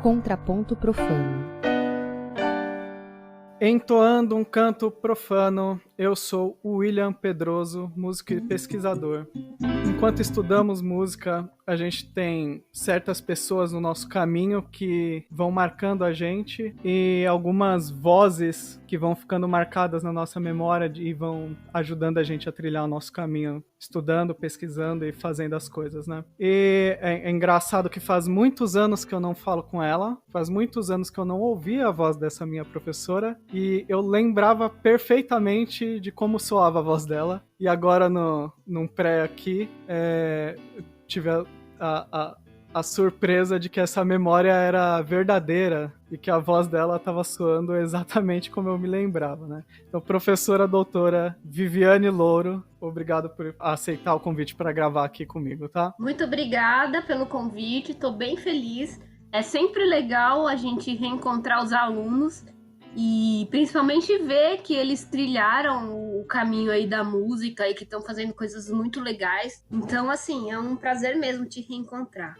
Contraponto profano. Entoando um canto profano, eu sou o William Pedroso, músico e pesquisador. Enquanto estudamos música, a gente tem certas pessoas no nosso caminho que vão marcando a gente e algumas vozes que vão ficando marcadas na nossa memória e vão ajudando a gente a trilhar o nosso caminho, estudando, pesquisando e fazendo as coisas, né? E é engraçado que faz muitos anos que eu não falo com ela, faz muitos anos que eu não ouvi a voz dessa minha professora e eu lembrava perfeitamente de como soava a voz dela. E agora, num pré aqui, tive a surpresa de que essa memória era verdadeira e que a voz dela estava soando exatamente como eu me lembrava, né? Então, professora doutora Viviane Louro, obrigado por aceitar o convite para gravar aqui comigo, tá? Muito obrigada pelo convite, estou bem feliz. É sempre legal a gente reencontrar os alunos e principalmente ver que eles trilharam o caminho aí da música e que estão fazendo coisas muito legais. Então, assim, é um prazer mesmo te reencontrar.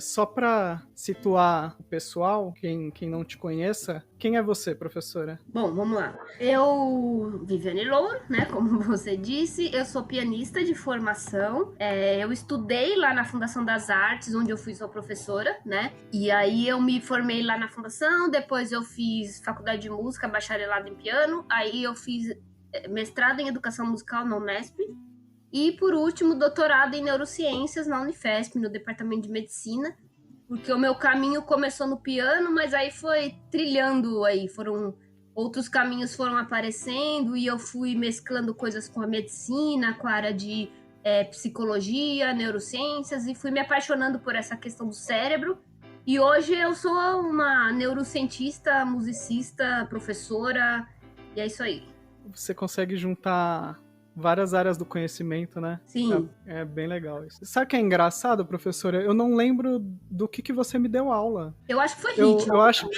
Só para situar o pessoal, quem não te conheça, quem é você, professora? Bom, vamos lá. Eu, Viviane Louro, né, como você disse, eu sou pianista de formação. Eu estudei lá na Fundação das Artes, onde eu fui sua professora, né? E aí eu me formei lá na Fundação, depois eu fiz faculdade de música, bacharelado em piano, aí eu fiz mestrado em educação musical na Unesp e, por último, doutorado em neurociências na Unifesp, no departamento de medicina, porque o meu caminho começou no piano, mas aí foi trilhando aí, outros caminhos foram aparecendo e eu fui mesclando coisas com a medicina, com a área de psicologia, neurociências, e fui me apaixonando por essa questão do cérebro. E hoje eu sou uma neurocientista, musicista, professora, e é isso aí. Você consegue juntar várias áreas do conhecimento, né? Sim. É bem legal isso. Sabe o que é engraçado, professora? Eu não lembro do que você me deu aula. Eu acho que foi ritmo. Eu acho que...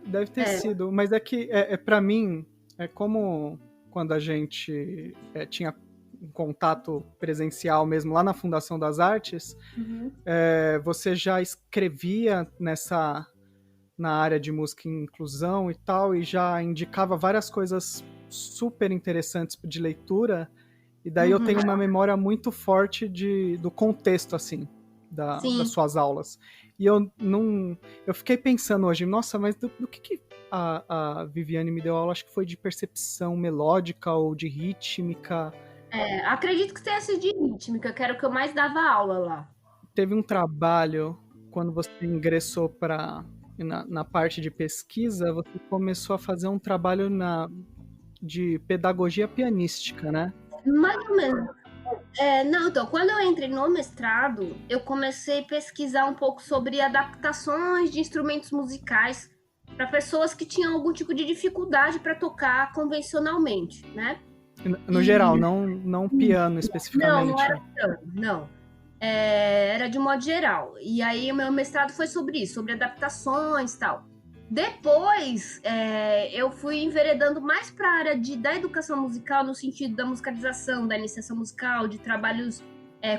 deve ter sido. Mas é que, pra mim, é como quando a gente tinha um contato presencial mesmo lá na Fundação das Artes, você já escrevia na área de música e inclusão e tal, e já indicava várias coisas super interessantes de leitura, e daí eu tenho uma memória muito forte do contexto, assim, das suas aulas. E eu fiquei pensando hoje, nossa, mas do que a Viviane me deu aula? Acho que foi de percepção melódica ou de rítmica. Acredito que tenha sido de rítmica, que era o que eu mais dava aula lá. Teve um trabalho, quando você ingressou na parte de pesquisa, você começou a fazer um trabalho de pedagogia pianística, né? Mais ou menos. Não, então, quando eu entrei no mestrado, eu comecei a pesquisar um pouco sobre adaptações de instrumentos musicais para pessoas que tinham algum tipo de dificuldade para tocar convencionalmente, né? No geral, não piano especificamente. Não era piano, não. Era de modo geral. E aí o meu mestrado foi sobre isso, sobre adaptações e tal. Depois, eu fui enveredando mais para a área da educação musical, no sentido da musicalização, da iniciação musical, de trabalhos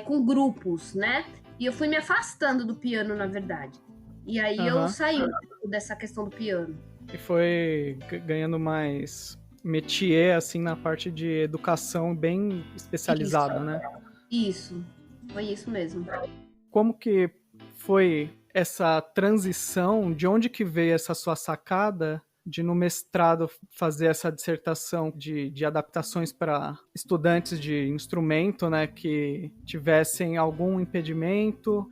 com grupos, né? E eu fui me afastando do piano, na verdade. E aí eu saí dessa questão do piano. E foi ganhando mais métier, assim, na parte de educação bem especializada, né? Isso, foi isso mesmo. Como que foi essa transição? De onde que veio essa sua sacada de no mestrado fazer essa dissertação de adaptações para estudantes de instrumento, né, que tivessem algum impedimento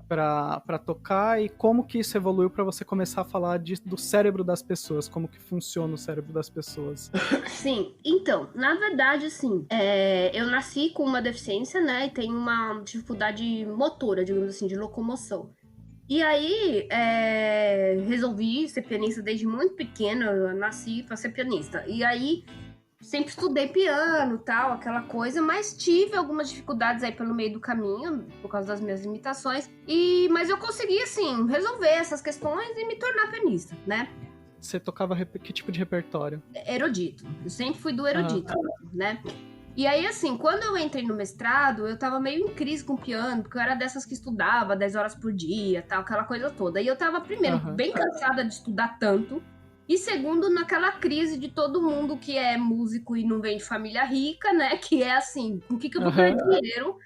para tocar, e como que isso evoluiu para você começar a falar do cérebro das pessoas, como que funciona o cérebro das pessoas? Sim, então, na verdade, assim, eu nasci com uma deficiência, né, e tenho uma dificuldade motora, digamos assim, de locomoção. E aí, resolvi ser pianista desde muito pequena, eu nasci para ser pianista. E aí, sempre estudei piano, tal, aquela coisa, mas tive algumas dificuldades aí pelo meio do caminho, por causa das minhas limitações. Mas eu consegui, assim, resolver essas questões e me tornar pianista, né? Você tocava que tipo de repertório? Erudito. Eu sempre fui do erudito, né? E aí, assim, quando eu entrei no mestrado, eu tava meio em crise com o piano, porque eu era dessas que estudava 10 horas por dia, tal, aquela coisa toda. E eu tava, primeiro, bem cansada de estudar tanto, e segundo, naquela crise de todo mundo que é músico e não vem de família rica, né? Que é assim, com que eu vou ganhar dinheiro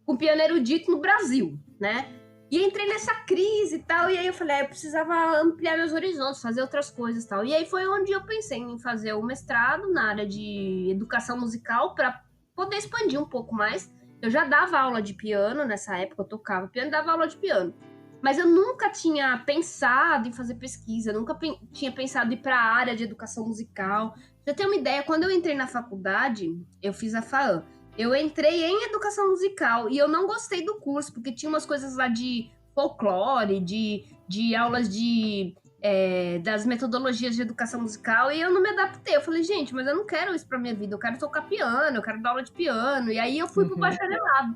com piano erudito no Brasil, né? E entrei nessa crise e tal, e aí eu falei, eu precisava ampliar meus horizontes, fazer outras coisas e tal. E aí foi onde eu pensei em fazer o mestrado na área de educação musical para poder expandir um pouco mais. Eu já dava aula de piano nessa época, eu tocava piano e dava aula de piano. Mas eu nunca tinha pensado em fazer pesquisa, nunca tinha pensado em ir para a área de educação musical. Pra você ter uma ideia, quando eu entrei na faculdade, eu fiz a FAAN. Eu entrei em educação musical e eu não gostei do curso, porque tinha umas coisas lá de folclore, de aulas das metodologias de educação musical, e eu não me adaptei. Eu falei, gente, mas eu não quero isso pra minha vida, eu quero tocar piano, eu quero dar aula de piano. E aí eu fui pro bacharelado.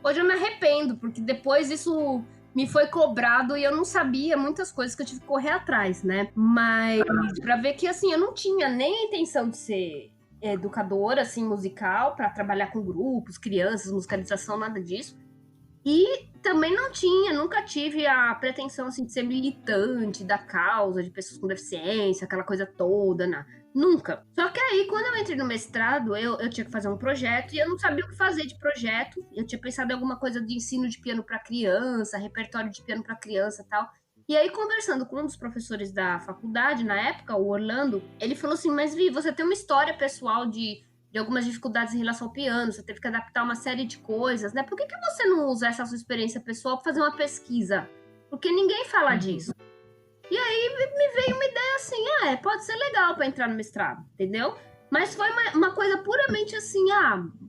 Hoje eu me arrependo, porque depois isso me foi cobrado e eu não sabia muitas coisas que eu tive que correr atrás, né? Mas pra ver que, assim, eu não tinha nem a intenção de ser educadora, assim, musical, para trabalhar com grupos, crianças, musicalização, nada disso. E também nunca tive a pretensão, assim, de ser militante da causa de pessoas com deficiência, aquela coisa toda, nunca. Só que aí, quando eu entrei no mestrado, eu tinha que fazer um projeto e eu não sabia o que fazer de projeto. Eu tinha pensado em alguma coisa de ensino de piano para criança, repertório de piano para criança e tal. E aí, conversando com um dos professores da faculdade, na época, o Orlando, ele falou assim, mas Vi, você tem uma história pessoal de algumas dificuldades em relação ao piano, você teve que adaptar uma série de coisas, né? Por que você não usa essa sua experiência pessoal para fazer uma pesquisa? Porque ninguém fala disso. E aí me veio uma ideia assim, pode ser legal para entrar no mestrado, entendeu? Mas foi uma coisa puramente assim,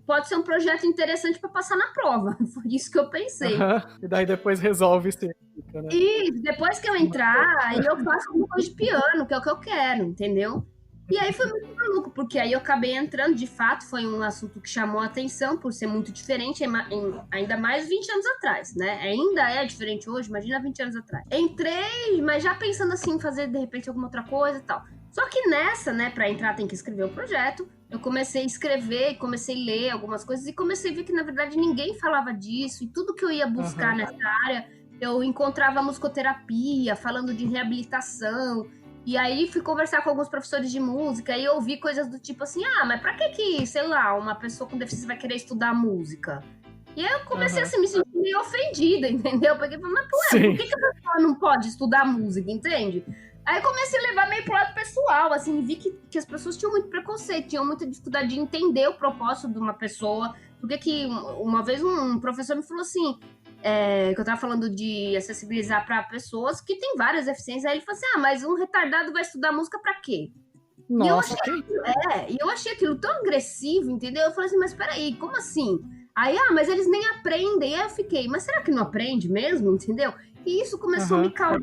pode ser um projeto interessante para passar na prova. Foi isso que eu pensei. E daí depois resolve isso, né? E depois que eu entrar, aí eu faço alguma coisa de piano, que é o que eu quero, entendeu? E aí foi muito maluco, porque aí eu acabei entrando, de fato, foi um assunto que chamou a atenção por ser muito diferente, ainda mais 20 anos atrás, né? Ainda é diferente hoje, imagina 20 anos atrás. Entrei, mas já pensando assim, em fazer de repente alguma outra coisa e tal. Só que nessa, né, pra entrar tem que escrever o projeto, eu comecei a escrever, comecei a ler algumas coisas e comecei a ver que, na verdade, ninguém falava disso e tudo que eu ia buscar nessa área, eu encontrava musicoterapia, falando de reabilitação. E aí fui conversar com alguns professores de música e ouvi coisas do tipo assim, mas pra que, sei lá, uma pessoa com deficiência vai querer estudar música? E aí eu comecei assim, me sentir meio ofendida, entendeu? Porque falei, mas por que a pessoa não pode estudar música, entende? Aí comecei a levar meio pro lado pessoal, assim, vi que as pessoas tinham muito preconceito, tinham muita dificuldade de entender o propósito de uma pessoa. Porque que uma vez um professor me falou assim, que eu tava falando de acessibilizar para pessoas que têm várias deficiências. Aí ele falou assim, mas um retardado vai estudar música para quê? Nossa, e eu achei aquilo tão agressivo, entendeu? Eu falei assim, mas peraí, como assim? Aí, mas eles nem aprendem. Aí eu fiquei, mas será que não aprende mesmo, entendeu? E isso começou a me causar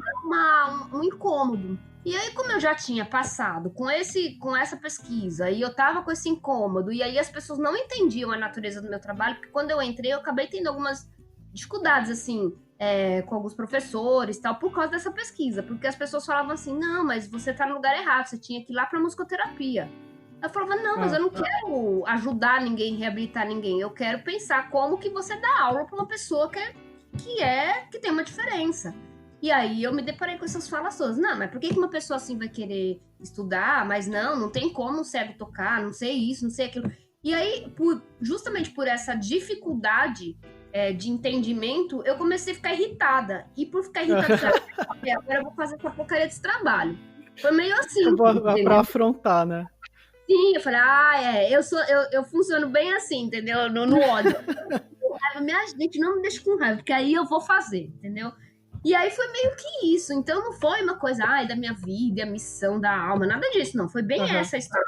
um incômodo. E aí, como eu já tinha passado com essa pesquisa, e eu tava com esse incômodo, e aí as pessoas não entendiam a natureza do meu trabalho, porque quando eu entrei, eu acabei tendo algumas dificuldades, assim, com alguns professores tal, por causa dessa pesquisa, porque as pessoas falavam assim, não, mas você tá no lugar errado, você tinha que ir lá pra musicoterapia. Eu falava, não, mas eu não quero ajudar ninguém, reabilitar ninguém, eu quero pensar como que você dá aula pra uma pessoa que tem uma diferença. E aí eu me deparei com essas falas todas. Não, mas por que uma pessoa assim vai querer estudar? Mas não tem como um cego tocar, não sei isso, não sei aquilo. E aí, justamente por essa dificuldade de entendimento, eu comecei a ficar irritada. E por ficar irritada, agora eu vou fazer essa porcaria desse trabalho. Foi meio assim. Pra afrontar, né? Sim, eu falei, eu funciono bem assim, entendeu? No ódio. Minha gente, não me deixe com raiva, porque aí eu vou fazer, entendeu? E aí foi meio que isso. Então não foi uma coisa, da minha vida, a missão da alma, nada disso, não. Foi bem essa história.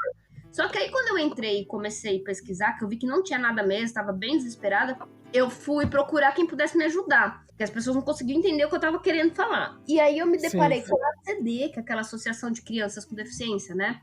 Só que aí quando eu entrei e comecei a pesquisar, que eu vi que não tinha nada mesmo, estava bem desesperada, eu fui procurar quem pudesse me ajudar. Porque as pessoas não conseguiam entender o que eu estava querendo falar. E aí eu me deparei com a ACD, que é aquela Associação de Crianças com Deficiência, né?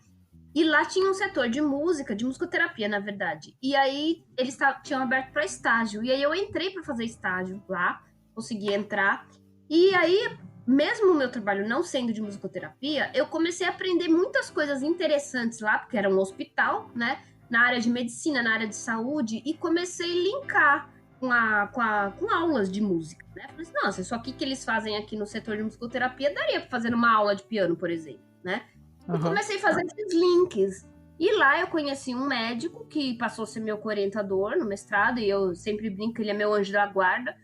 E lá tinha um setor de música, de musicoterapia, na verdade. E aí eles tinham aberto para estágio. E aí eu entrei para fazer estágio lá, consegui entrar. E aí, mesmo o meu trabalho não sendo de musicoterapia, eu comecei a aprender muitas coisas interessantes lá, porque era um hospital, né? na área de medicina, na área de saúde, e comecei a linkar com aulas de música, né? Falei assim, nossa, isso aqui que eles fazem aqui no setor de musicoterapia daria para fazer uma aula de piano, por exemplo, né? E comecei a fazer esses links. E lá eu conheci um médico que passou a ser meu orientador no mestrado, e eu sempre brinco que ele é meu anjo da guarda,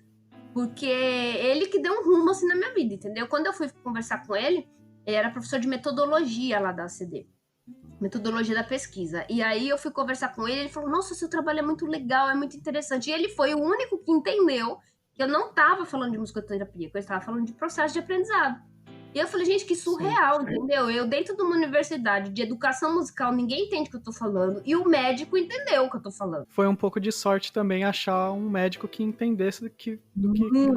porque ele que deu um rumo assim na minha vida, entendeu? Quando eu fui conversar com ele era professor de metodologia lá da ACD. Metodologia da pesquisa. E aí eu fui conversar com ele falou, nossa, seu trabalho é muito legal, é muito interessante. E ele foi o único que entendeu que eu não estava falando de musicoterapia, que eu estava falando de processo de aprendizado. E eu falei, gente, que surreal, entendeu? Eu dentro de uma universidade de educação musical, ninguém entende o que eu tô falando, e o médico entendeu o que eu tô falando. Foi um pouco de sorte também achar um médico que entendesse do que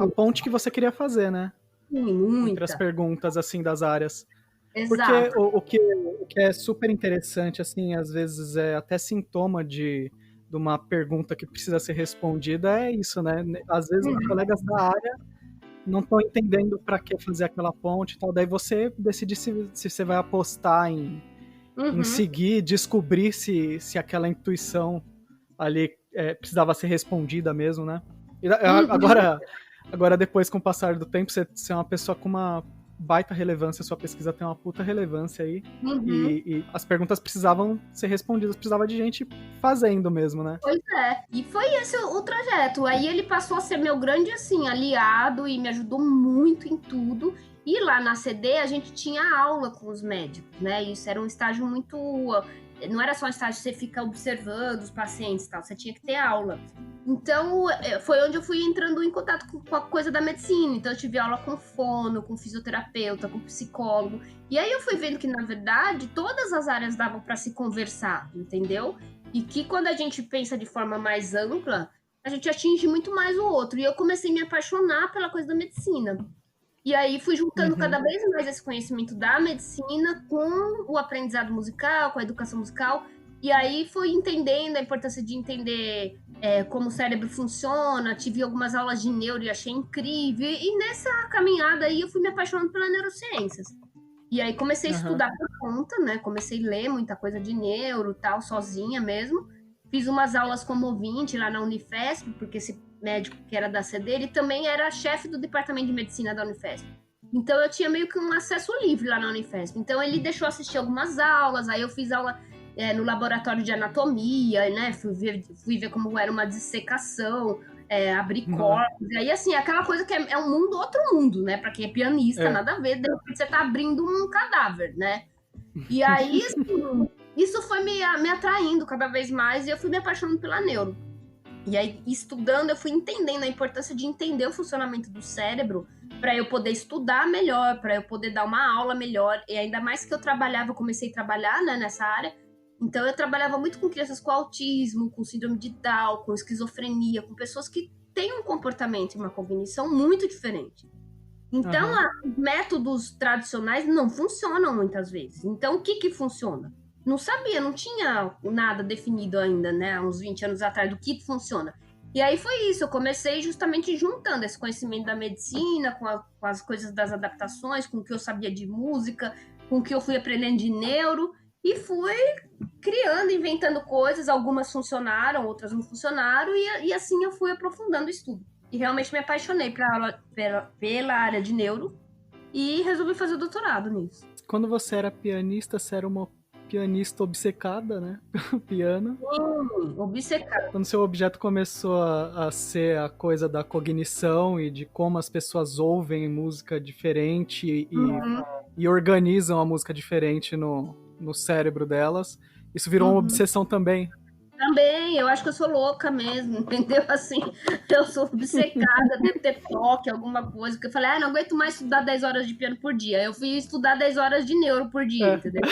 a ponte que você queria fazer, né? Muita. Entre as perguntas, assim, das áreas. Exato. Porque o que é super interessante, assim, às vezes é até sintoma de uma pergunta que precisa ser respondida, é isso, né? Às vezes os colegas da área não estão entendendo para que fazer aquela ponte e tal, daí você decide se você vai apostar em seguir, descobrir se aquela intuição ali precisava ser respondida mesmo, né? E agora, depois, com o passar do tempo, você é uma pessoa com uma baita relevância, sua pesquisa tem uma puta relevância aí, e as perguntas precisavam ser respondidas, precisava de gente fazendo mesmo, né? Pois é, e foi esse o trajeto. Aí ele passou a ser meu grande, assim, aliado e me ajudou muito em tudo. E lá na CD a gente tinha aula com os médicos, né? Isso era um estágio muito... Não era só um estágio que você fica observando os pacientes e tal, você tinha que ter aula. Então, foi onde eu fui entrando em contato com a coisa da medicina. Então, eu tive aula com fono, com fisioterapeuta, com psicólogo. E aí eu fui vendo que, na verdade, todas as áreas davam para se conversar, entendeu? E que quando a gente pensa de forma mais ampla, a gente atinge muito mais o outro. E eu comecei a me apaixonar pela coisa da medicina. E aí fui juntando cada vez mais esse conhecimento da medicina com o aprendizado musical, com a educação musical. E aí fui entendendo a importância de entender como o cérebro funciona. Tive algumas aulas de neuro e achei incrível. E nessa caminhada aí eu fui me apaixonando pelas neurociências. E aí comecei a estudar por conta, né? Comecei a ler muita coisa de neuro e tal, sozinha mesmo. Fiz umas aulas como ouvinte lá na Unifesp, porque esse médico que era da CD, ele também era chefe do departamento de medicina da Unifesp. Então eu tinha meio que um acesso livre lá na Unifesp. Então ele deixou assistir algumas aulas, aí eu fiz aula no laboratório de anatomia, né? Fui ver como era uma dissecação, abrir corpos. E aí, assim, aquela coisa que é um mundo, outro mundo, né? Pra quem é pianista, nada a ver, de repente você tá abrindo um cadáver, né? E aí, assim, isso foi me atraindo cada vez mais e eu fui me apaixonando pela neuro. E aí, estudando, eu fui entendendo a importância de entender o funcionamento do cérebro para eu poder estudar melhor, para eu poder dar uma aula melhor. E ainda mais que eu comecei a trabalhar, né, nessa área. Então, eu trabalhava muito com crianças com autismo, com síndrome de Down, com esquizofrenia, com pessoas que têm um comportamento e uma cognição muito diferente. Então, os métodos tradicionais não funcionam muitas vezes. Então, o que funciona? Não sabia, não tinha nada definido ainda, né? Há uns 20 anos atrás, do que funciona. E aí foi isso, eu comecei justamente juntando esse conhecimento da medicina com as coisas das adaptações, com o que eu sabia de música, com o que eu fui aprendendo de neuro, e fui criando, inventando coisas, algumas funcionaram, outras não funcionaram, e assim eu fui aprofundando o estudo. E realmente me apaixonei pela área de neuro, e resolvi fazer o doutorado nisso. Quando você era pianista, você era uma pianista obcecada, né? Piano. Obcecada. Quando seu objeto começou a ser a coisa da cognição e de como as pessoas ouvem música diferente e organizam a música diferente no cérebro delas, isso virou uma obsessão também. Também, eu acho que eu sou louca mesmo, entendeu? Assim, eu sou obcecada, devo ter toque, alguma coisa, porque eu falei, não aguento mais estudar 10 horas de piano por dia. Eu fui estudar 10 horas de neuro por dia, entendeu?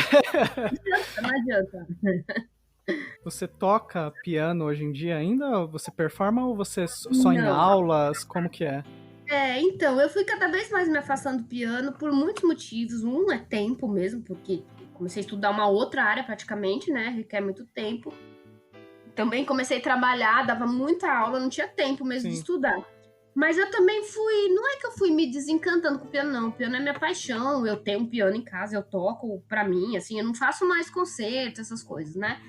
Não adianta. Você toca piano hoje em dia ainda? Você performa ou você só em aulas? Como que é? Então, eu fui cada vez mais me afastando do piano por muitos motivos. Um é tempo mesmo, porque comecei a estudar uma outra área praticamente, né? Requer muito tempo. Também comecei a trabalhar, dava muita aula, não tinha tempo mesmo de estudar. Mas eu também fui. Não é que eu fui me desencantando com o piano, não. O piano é minha paixão. Eu tenho um piano em casa, eu toco pra mim, assim. Eu não faço mais concerto, essas coisas, né?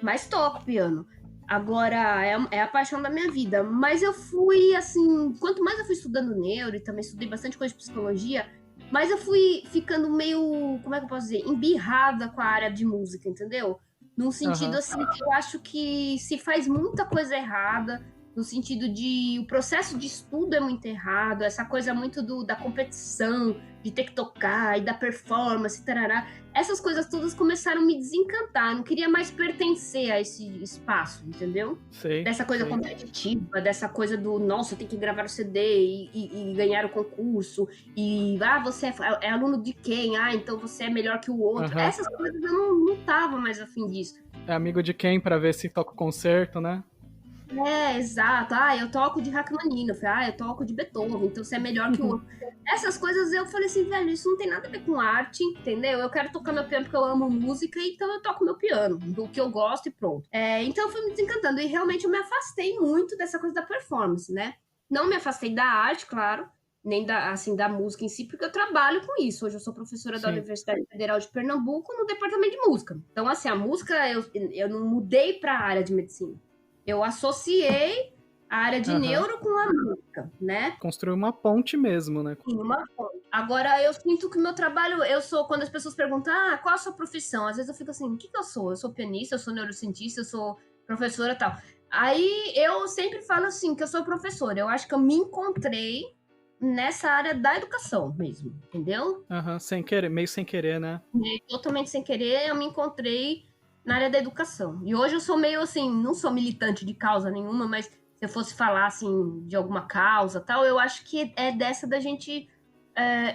Mas toco piano. Agora, é a paixão da minha vida. Mas eu fui, assim. Quanto mais eu fui estudando neuro e também estudei bastante coisa de psicologia, mais eu fui ficando meio. Como é que eu posso dizer? Embirrada com a área de música, entendeu? Num sentido, Aham. assim, que eu acho que se faz muita coisa errada no sentido de o processo de estudo é muito errado, essa coisa muito da competição, de ter que tocar e da performance, tarará. Essas coisas todas começaram a me desencantar, eu não queria mais pertencer a esse espaço, entendeu? Sei, Dessa coisa sei. competitiva, dessa coisa do, nossa, eu tenho que gravar o CD e ganhar o concurso, e, você é aluno de quem? Ah, então você é melhor que o outro. Aham. Essas coisas eu não tava mais afim disso. É amigo de quem pra ver se toca o concerto, né? É, exato. Ah, eu toco de Rachmaninoff. Ah, eu toco de Beethoven. Então você é melhor que o outro. Essas coisas eu falei assim, velho, isso não tem nada a ver com arte, entendeu? Eu quero tocar meu piano porque eu amo música, então eu toco meu piano, do que eu gosto e pronto. Então eu fui me desencantando e realmente eu me afastei muito dessa coisa da performance, né? Não me afastei da arte, claro, nem da música em si, porque eu trabalho com isso. Hoje eu sou professora da Sim. Universidade Federal de Pernambuco no departamento de música. Então, assim, a música eu não mudei para a área de medicina. Eu associei a área de Aham. neuro com a música, né? Construir uma ponte mesmo, né? Em uma fonte. Agora, eu sinto que o meu trabalho, quando as pessoas perguntam, qual a sua profissão? Às vezes eu fico assim, o que eu sou? Eu sou pianista, eu sou neurocientista, eu sou professora e tal. Aí eu sempre falo assim, que eu sou professora. Eu acho que eu me encontrei nessa área da educação mesmo, entendeu? Aham, sem querer, meio sem querer, né? E totalmente sem querer, eu me encontrei na área da educação. E hoje eu sou meio assim, não sou militante de causa nenhuma, mas se eu fosse falar assim de alguma causa tal, eu acho que é dessa da gente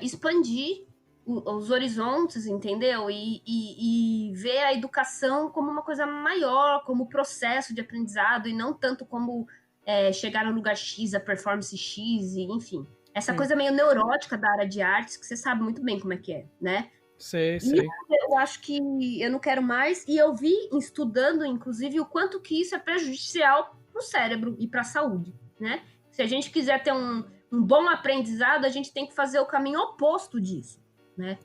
expandir os horizontes, entendeu? E ver a educação como uma coisa maior, como processo de aprendizado, e não tanto como chegar no lugar X, a performance X, e, enfim. Essa Sim. coisa meio neurótica da área de artes, que você sabe muito bem como é que é, né? Sei, E sei. eu acho que eu não quero mais, e eu vi, estudando, inclusive, o quanto que isso é prejudicial para o cérebro e para a saúde, né? Se a gente quiser ter um bom aprendizado, a gente tem que fazer o caminho oposto disso, né?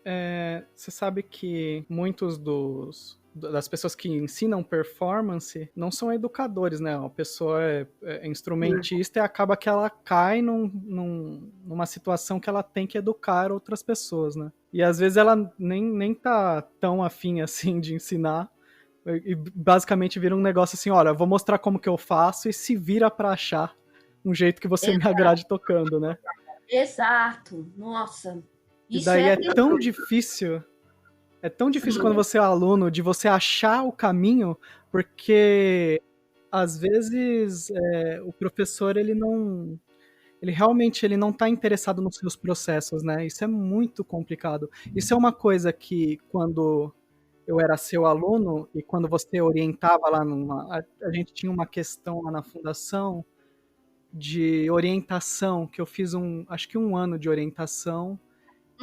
Você sabe que muitos das pessoas que ensinam performance não são educadores, né? A pessoa é instrumentista e acaba que ela cai numa situação que ela tem que educar outras pessoas, né? E às vezes ela nem tá tão afim assim de ensinar. E basicamente vira um negócio assim, olha, eu vou mostrar como que eu faço e se vira pra achar um jeito que você me agrade tocando, né? Exato. Nossa. E Isso daí é é tão difícil quando você é aluno de você achar o caminho, porque às vezes o professor ele realmente ele não está interessado nos seus processos, né? Isso é muito complicado. Isso é uma coisa que quando eu era seu aluno e quando você orientava lá a gente tinha uma questão lá na fundação de orientação, que eu fiz acho que um ano de orientação,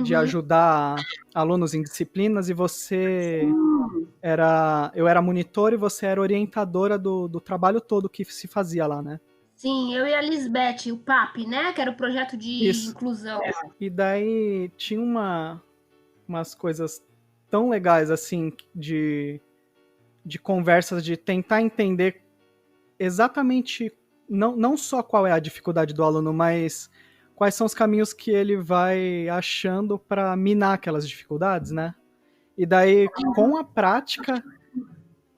de Uhum. ajudar alunos em disciplinas, e eu era monitor e você era orientadora do trabalho todo que se fazia lá, né? Sim, eu e a Lisbeth, o PAP, né? Que era o projeto de Isso. inclusão. E daí tinha umas coisas tão legais, assim, de conversas, de tentar entender exatamente, não só qual é a dificuldade do aluno, mas quais são os caminhos que ele vai achando para minar aquelas dificuldades, né? E daí, com a prática,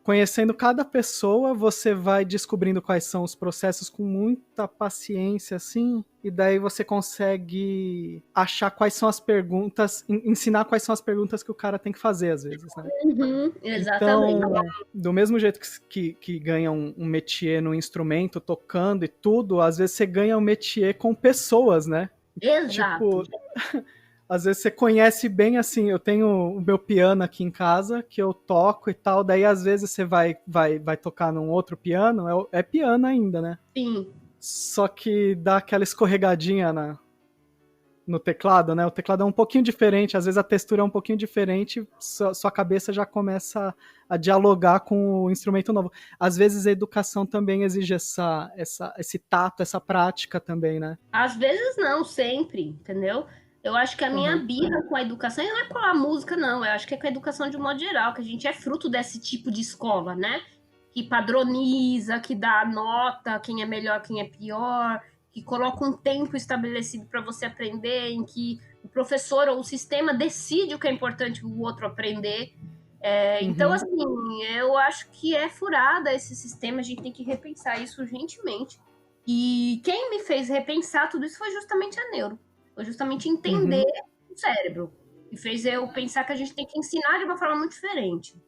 conhecendo cada pessoa, você vai descobrindo quais são os processos com muita paciência, assim, e daí você consegue achar quais são as perguntas, ensinar quais são as perguntas que o cara tem que fazer, às vezes, né? Uhum, exatamente. Então, do mesmo jeito que ganha um métier no instrumento, tocando e tudo, às vezes você ganha um métier com pessoas, né? Exato. Tipo, às vezes você conhece bem, assim, eu tenho o meu piano aqui em casa, que eu toco e tal, daí às vezes você vai tocar num outro piano, é piano ainda, né? Sim. Só que dá aquela escorregadinha no teclado, né? O teclado é um pouquinho diferente, às vezes a textura é um pouquinho diferente, sua cabeça já começa a dialogar com o instrumento novo. Às vezes a educação também exige esse tato, essa prática também, né? Às vezes não, sempre, entendeu? Eu acho que a minha birra com a educação não é com a música, não. Eu acho que é com a educação de um modo geral, que a gente é fruto desse tipo de escola, né? Que padroniza, que dá nota, quem é melhor, quem é pior, que coloca um tempo estabelecido para você aprender, em que o professor ou o sistema decide o que é importante o outro aprender. Então, assim, eu acho que é furada esse sistema, a gente tem que repensar isso urgentemente. E quem me fez repensar tudo isso foi justamente a neuro. Foi justamente entender o cérebro. E fez eu pensar que a gente tem que ensinar de uma forma muito diferente.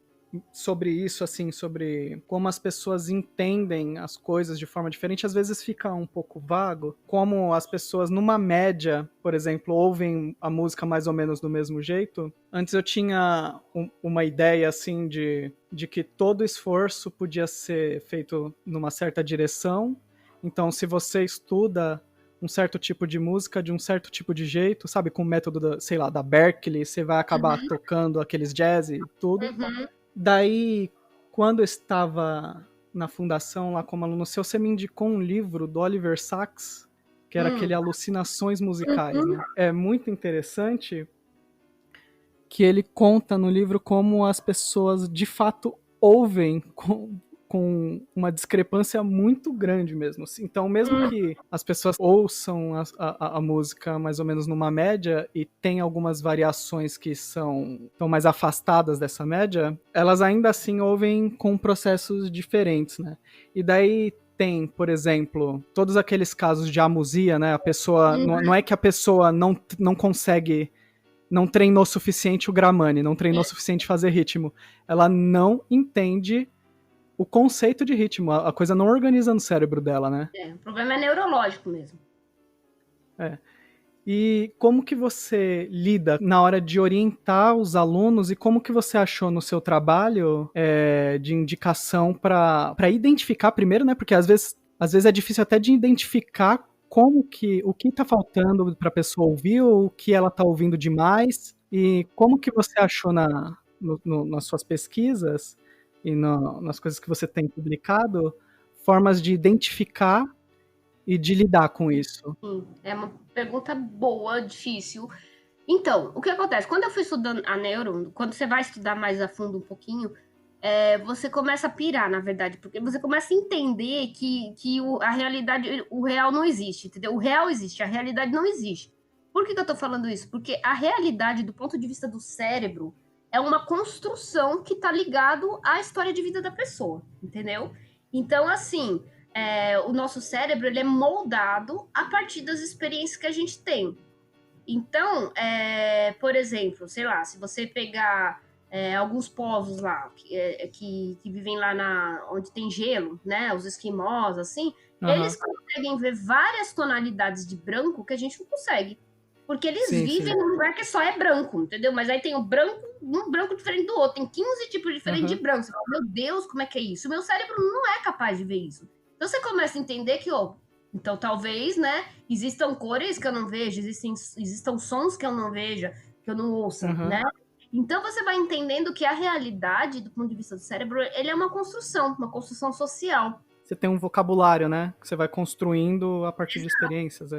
Sobre isso, assim, sobre como as pessoas entendem as coisas de forma diferente, às vezes fica um pouco vago. Como as pessoas, numa média, por exemplo, ouvem a música mais ou menos do mesmo jeito. Antes eu tinha uma ideia, assim, de que todo esforço podia ser feito numa certa direção. Então, se você estuda um certo tipo de música de um certo tipo de jeito, sabe, com o método, sei lá, da Berkeley, você vai acabar tocando aqueles jazz e tudo. Daí, quando eu estava na fundação lá como aluno seu, você me indicou um livro do Oliver Sacks, que era aquele Alucinações Musicais, né? É muito interessante que ele conta no livro como as pessoas de fato ouvem com uma discrepância muito grande mesmo. Então, mesmo que as pessoas ouçam a música mais ou menos numa média e tem algumas variações que estão mais afastadas dessa média, elas ainda assim ouvem com processos diferentes, né? E daí tem, por exemplo, todos aqueles casos de amusia, né? A pessoa, não é que a pessoa não consegue, não treinou suficiente o Gramani, não treinou suficiente fazer ritmo. Ela não entende o conceito de ritmo, a coisa não organiza no cérebro dela, né? O problema é neurológico mesmo. E como que você lida na hora de orientar os alunos e como que você achou no seu trabalho de indicação para identificar primeiro, né? Porque às vezes é difícil até de identificar o que tá faltando para a pessoa ouvir, ou o que ela tá ouvindo demais, e como que você achou nas suas pesquisas e nas coisas que você tem publicado, formas de identificar e de lidar com isso? Sim, é uma pergunta boa, difícil. Então, o que acontece? Quando eu fui estudando a neuro, quando você vai estudar mais a fundo um pouquinho, você começa a pirar, na verdade, porque você começa a entender que a realidade, o real não existe, entendeu? O real existe, a realidade não existe. Por que eu tô falando isso? Porque a realidade, do ponto de vista do cérebro, é uma construção que tá ligado à história de vida da pessoa, entendeu? Então, assim, o nosso cérebro, ele é moldado a partir das experiências que a gente tem. Então, por exemplo, sei lá, se você pegar alguns povos lá que vivem lá onde tem gelo, né, os esquimós, assim, eles conseguem ver várias tonalidades de branco que a gente não consegue. Porque eles vivem num lugar que só é branco, entendeu? Mas aí tem o branco, um branco diferente do outro, tem 15 tipos diferentes de branco. Você fala, meu Deus, como é que é isso? O meu cérebro não é capaz de ver isso. Então você começa a entender que, então talvez, né, existam cores que eu não vejo, existam sons que eu não veja, que eu não ouça, né? Então você vai entendendo que a realidade, do ponto de vista do cérebro, ele é uma construção social. Você tem um vocabulário, né, que você vai construindo a partir de experiências.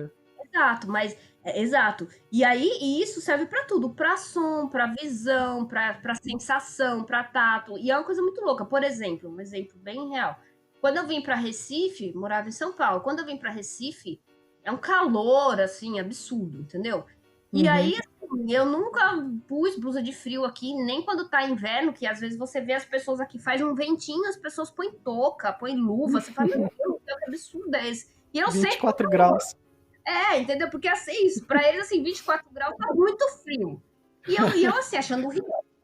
Exato. E aí, isso serve para tudo, para som, para visão, para sensação, para tato. E é uma coisa muito louca. Por exemplo, um exemplo bem real. Quando eu vim para Recife, morava em São Paulo. Quando eu vim para Recife, é um calor assim absurdo, entendeu? E aí, assim, eu nunca pus blusa de frio aqui, nem quando tá inverno, que às vezes você vê as pessoas aqui, faz um ventinho, as pessoas põem touca, põem luva, você fala, meu Deus, que absurdo é esse? E eu 24 graus. Entendeu? Porque assim, pra eles, assim, 24 graus tá muito frio. E eu assim, achando um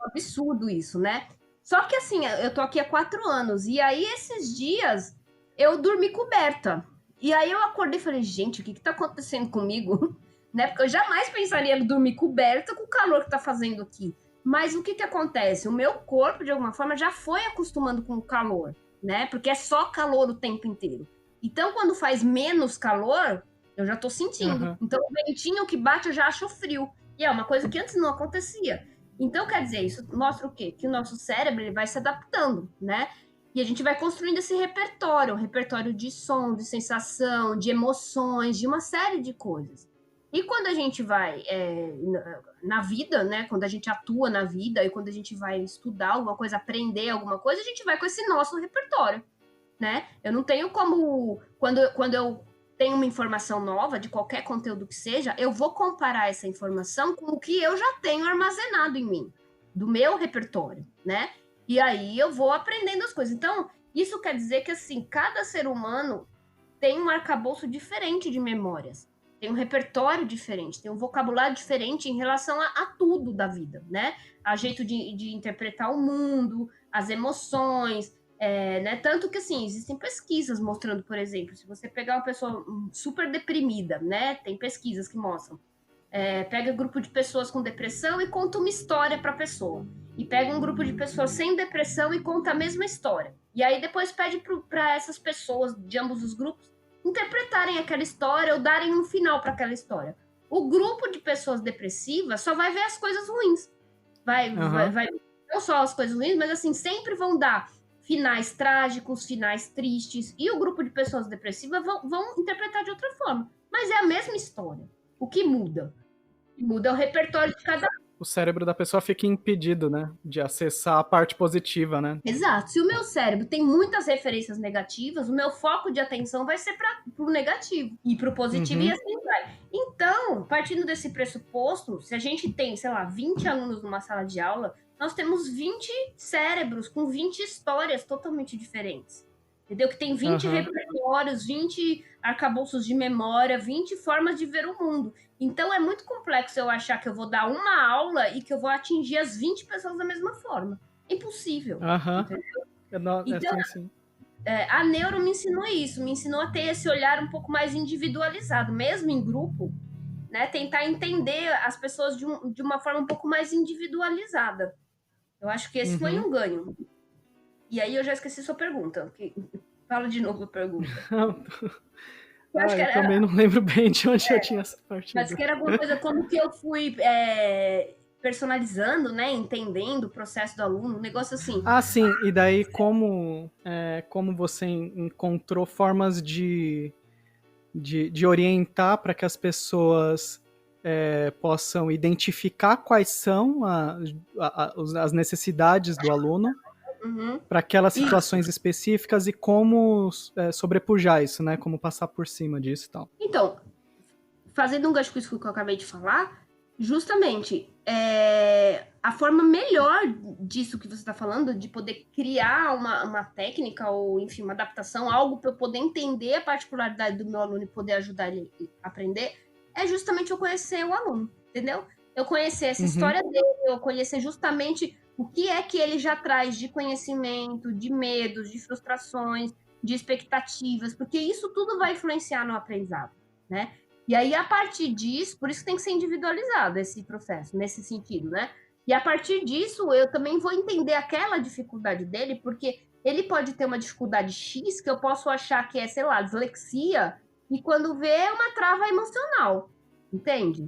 absurdo isso, né? Só que assim, eu tô aqui há 4 anos, e aí esses dias eu dormi coberta. E aí eu acordei e falei, gente, o que tá acontecendo comigo? Né? Porque eu jamais pensaria em dormir coberta com o calor que tá fazendo aqui. Mas o que acontece? O meu corpo, de alguma forma, já foi acostumando com o calor, né? Porque é só calor o tempo inteiro. Então, quando faz menos calor, Eu já tô sentindo. Aham. Então, o ventinho que bate, eu já acho frio. E é uma coisa que antes não acontecia. Então, quer dizer, isso mostra o quê? Que o nosso cérebro ele vai se adaptando, né? E a gente vai construindo esse repertório, um repertório de som, de sensação, de emoções, de uma série de coisas. E quando a gente vai na vida, né? Quando a gente atua na vida e quando a gente vai estudar alguma coisa, aprender alguma coisa, a gente vai com esse nosso repertório, né? Eu não tenho como... Quando eu tenho uma informação nova, de qualquer conteúdo que seja, eu vou comparar essa informação com o que eu já tenho armazenado em mim, do meu repertório, né? E aí eu vou aprendendo as coisas. Então, isso quer dizer que, assim, cada ser humano tem um arcabouço diferente de memórias, tem um repertório diferente, tem um vocabulário diferente em relação a tudo da vida, né? A jeito de interpretar o mundo, as emoções, né? Tanto que, assim, existem pesquisas mostrando, por exemplo, se você pegar uma pessoa super deprimida, né? Tem pesquisas que mostram. Pega um grupo de pessoas com depressão e conta uma história para a pessoa. E pega um grupo de pessoas sem depressão e conta a mesma história. E aí depois pede para essas pessoas de ambos os grupos interpretarem aquela história ou darem um final para aquela história. O grupo de pessoas depressivas só vai ver as coisas ruins. Vai não só as coisas ruins, mas assim, sempre vão dar finais trágicos, finais tristes. E o grupo de pessoas depressivas vão interpretar de outra forma. Mas é a mesma história. O que muda? Muda o repertório de cada um. O cérebro da pessoa fica impedido, né? De acessar a parte positiva, né? Exato. Se o meu cérebro tem muitas referências negativas, o meu foco de atenção vai ser para o negativo e para o positivo e assim vai. Então, partindo desse pressuposto, se a gente tem, sei lá, 20 alunos numa sala de aula, nós temos 20 cérebros com 20 histórias totalmente diferentes. Entendeu? Que tem 20 repertórios, 20 arcabouços de memória, 20 formas de ver o mundo. Então, é muito complexo eu achar que eu vou dar uma aula e que eu vou atingir as 20 pessoas da mesma forma. Impossível. Então, sim. A neuro me ensinou isso, me ensinou a ter esse olhar um pouco mais individualizado, mesmo em grupo, né? Tentar entender as pessoas de uma forma um pouco mais individualizada. Eu acho que esse foi um ganho. E aí eu já esqueci sua pergunta. Fala de novo a pergunta. Eu também não lembro bem de onde eu tinha essa parte. Mas que era alguma coisa como que eu fui personalizando, né? Entendendo o processo do aluno, um negócio assim. Ah, sim. E daí como você encontrou formas de orientar para que as pessoas possam identificar quais são as necessidades do aluno para aquelas situações específicas e como sobrepujar isso, né? Como passar por cima disso e tal. Então, fazendo um gancho com isso que eu acabei de falar, justamente a forma melhor disso que você está falando, de poder criar uma técnica ou, enfim, uma adaptação, algo para eu poder entender a particularidade do meu aluno e poder ajudar ele a aprender, é justamente eu conhecer o aluno, entendeu? Eu conhecer essa história dele, eu conhecer justamente o que é que ele já traz de conhecimento, de medos, de frustrações, de expectativas, porque isso tudo vai influenciar no aprendizado, né? E aí, a partir disso, por isso que tem que ser individualizado esse processo, nesse sentido, né? E a partir disso, eu também vou entender aquela dificuldade dele, porque ele pode ter uma dificuldade X que eu posso achar que é, sei lá, dislexia, e quando vê é uma trava emocional, entende?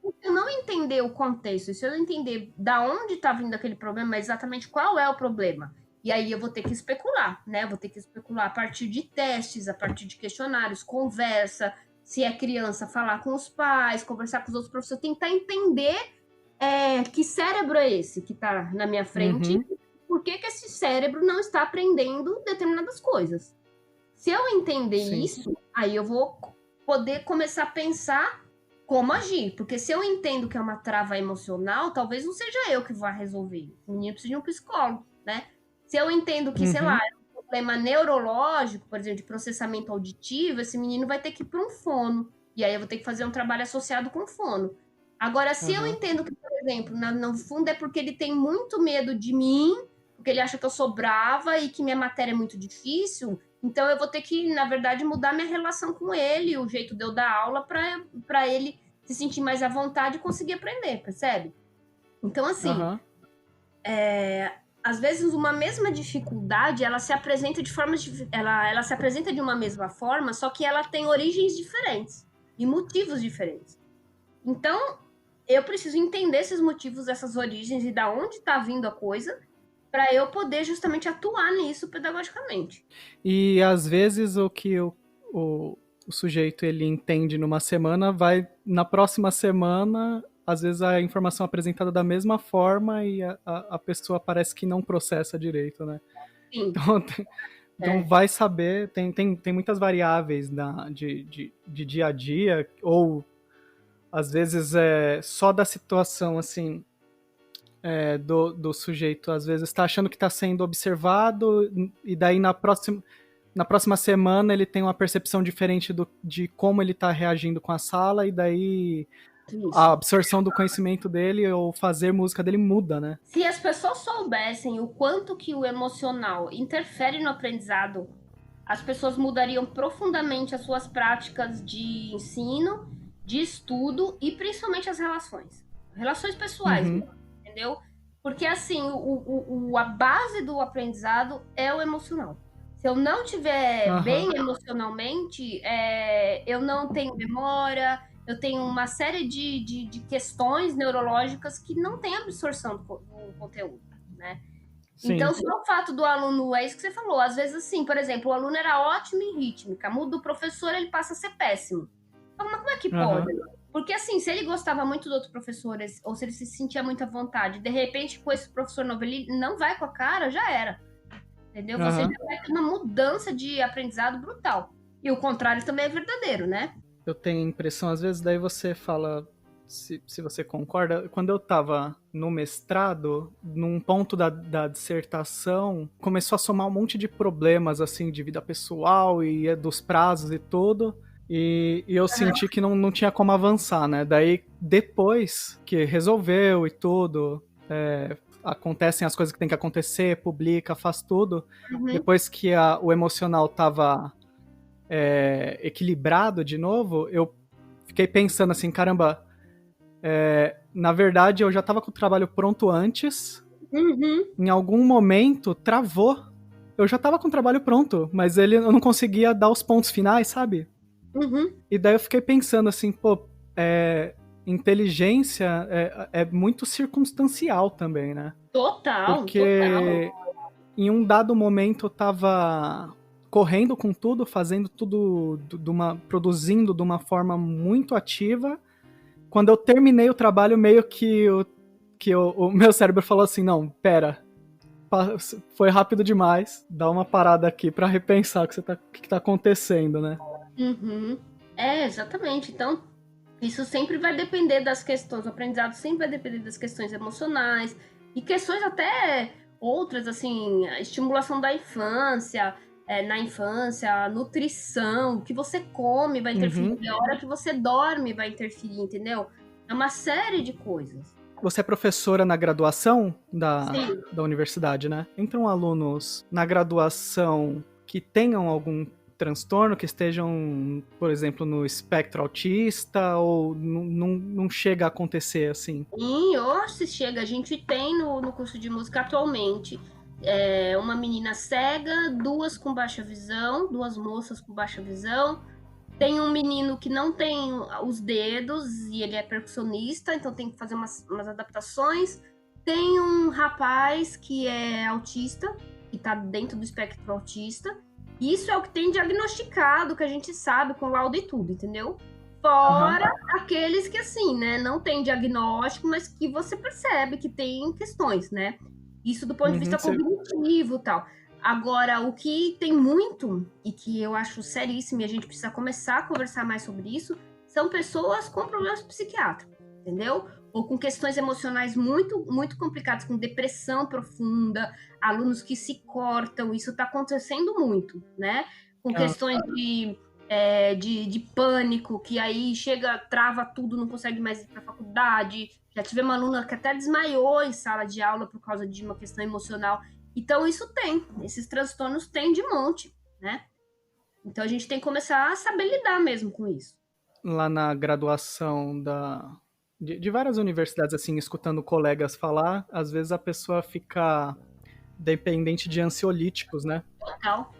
Se eu não entender o contexto, se eu não entender da onde está vindo aquele problema, exatamente qual é o problema, e aí eu vou ter que especular, né? Vou ter que especular a partir de testes, a partir de questionários, conversa, se é criança, falar com os pais, conversar com os outros professores, tentar entender que cérebro é esse que está na minha frente, por que esse cérebro não está aprendendo determinadas coisas. Se eu entender isso, aí eu vou poder começar a pensar como agir, porque se eu entendo que é uma trava emocional, talvez não seja eu que vá resolver. O menino precisa de um psicólogo, né? Se eu entendo que, sei lá, é um problema neurológico, por exemplo, de processamento auditivo, esse menino vai ter que ir para um fono. E aí eu vou ter que fazer um trabalho associado com fono. Agora, se eu entendo que, por exemplo, no fundo é porque ele tem muito medo de mim, porque ele acha que eu sou brava e que minha matéria é muito difícil, então eu vou ter que, na verdade, mudar minha relação com ele, o jeito de eu dar aula, para ele se sentir mais à vontade e conseguir aprender, percebe? Então, assim, às vezes uma mesma dificuldade, ela se apresenta de formas ela se apresenta de uma mesma forma, só que ela tem origens diferentes. e motivos diferentes. Então, eu preciso entender esses motivos, essas origens e da onde está vindo a coisa, para eu poder justamente atuar nisso pedagogicamente. E às vezes o que o sujeito ele entende numa semana, vai na próxima semana, às vezes a informação é apresentada da mesma forma e a pessoa parece que não processa direito, né? Sim. Então vai saber, tem muitas variáveis de dia a dia, ou às vezes é só da situação, assim, do sujeito, às vezes está achando que está sendo observado, e daí na próxima semana ele tem uma percepção diferente de como ele está reagindo com a sala, e daí Isso. a absorção do conhecimento dele ou fazer música dele muda, né? Se as pessoas soubessem o quanto que o emocional interfere no aprendizado, as pessoas mudariam profundamente as suas práticas de ensino, de estudo e principalmente as relações pessoais, entendeu? Porque assim, a base do aprendizado é o emocional. Se eu não tiver bem emocionalmente, eu não tenho memória, eu tenho uma série de questões neurológicas que não têm absorção do conteúdo, né? Sim. Então, só o fato do aluno, é isso que você falou, às vezes assim, por exemplo, o aluno era ótimo em rítmica, muda o professor, ele passa a ser péssimo. Mas como é que pode? Porque assim, se ele gostava muito do outro professor, ou se ele se sentia muito à vontade, de repente com esse professor novo, ele não vai com a cara, já era. Entendeu? Você já vai ter uma mudança de aprendizado brutal. E o contrário também é verdadeiro, né? Eu tenho a impressão, às vezes, daí você fala, se você concorda, quando eu estava no mestrado, num ponto da dissertação, começou a somar um monte de problemas, assim, de vida pessoal e dos prazos e tudo, e eu senti que não tinha como avançar, né? Daí, depois que resolveu e tudo, acontecem as coisas que tem que acontecer, publica, faz tudo, depois que o emocional tava equilibrado de novo, eu fiquei pensando assim, caramba, na verdade eu já tava com o trabalho pronto antes, em algum momento travou, eu já tava com o trabalho pronto, mas eu não conseguia dar os pontos finais, sabe? E daí eu fiquei pensando assim, pô, inteligência é muito circunstancial também, né? Total, porque em um dado momento eu tava correndo com tudo, fazendo tudo, produzindo de uma forma muito ativa. Quando eu terminei o trabalho, meio que o meu cérebro falou assim, não, pera, foi rápido demais, dá uma parada aqui pra repensar o que tá acontecendo, né? Exatamente. Então, isso sempre vai depender das questões, o aprendizado sempre vai depender das questões emocionais e questões até outras, assim, a estimulação da infância, na infância, a nutrição, o que você come vai interferir, a hora que você dorme vai interferir, entendeu? É uma série de coisas. Você é professora na graduação da universidade, né? Entram alunos na graduação que tenham algum transtorno, que estejam, por exemplo, no espectro autista, ou não chega a acontecer assim? Sim, se chega. A gente tem no curso de música atualmente uma menina cega, duas com baixa visão, duas moças com baixa visão. Tem um menino que não tem os dedos e ele é percussionista, então tem que fazer umas adaptações. Tem um rapaz que é autista, que está dentro do espectro autista. Isso é o que tem diagnosticado, que a gente sabe, com laudo e tudo, entendeu? Fora aqueles que, assim, né, não tem diagnóstico, mas que você percebe que tem questões, né? Isso do ponto de vista cognitivo e tal. Agora, o que tem muito, e que eu acho seríssimo, e a gente precisa começar a conversar mais sobre isso, são pessoas com problemas psiquiátricos, entendeu? Ou com questões emocionais muito, muito complicadas, com depressão profunda, alunos que se cortam, isso está acontecendo muito, né? Com questões de pânico, que aí chega, trava tudo, não consegue mais ir para a faculdade. Já tive uma aluna que até desmaiou em sala de aula por causa de uma questão emocional. Então, esses transtornos tem de monte, né? Então, a gente tem que começar a saber lidar mesmo com isso. Lá na graduação de várias universidades, assim, escutando colegas falar, às vezes a pessoa fica dependente de ansiolíticos, né? Total.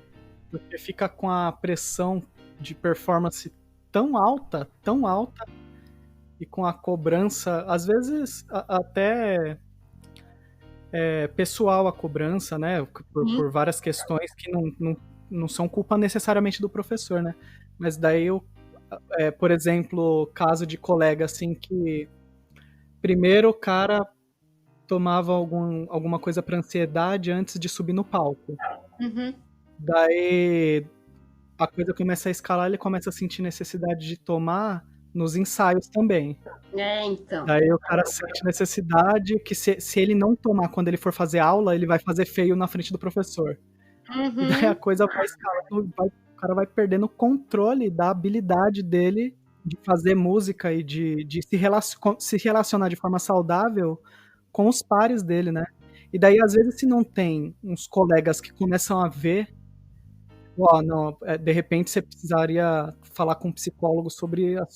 Porque fica com a pressão de performance tão alta, e com a cobrança, às vezes até pessoal a cobrança, né? Por várias questões que não são culpa necessariamente do professor, né? Mas daí, por exemplo, caso de colega, assim, que primeiro o cara tomava alguma coisa para ansiedade antes de subir no palco. Uhum. Daí a coisa começa a escalar, ele começa a sentir necessidade de tomar nos ensaios também. Então. Daí o cara sente necessidade que se ele não tomar quando ele for fazer aula, ele vai fazer feio na frente do professor. E daí a coisa vai escalando, o cara vai perdendo o controle da habilidade dele de fazer música e de se relacionar de forma saudável com os pares dele, né? E daí, às vezes, se não tem uns colegas que começam a ver, não, de repente você precisaria falar com um psicólogo sobre a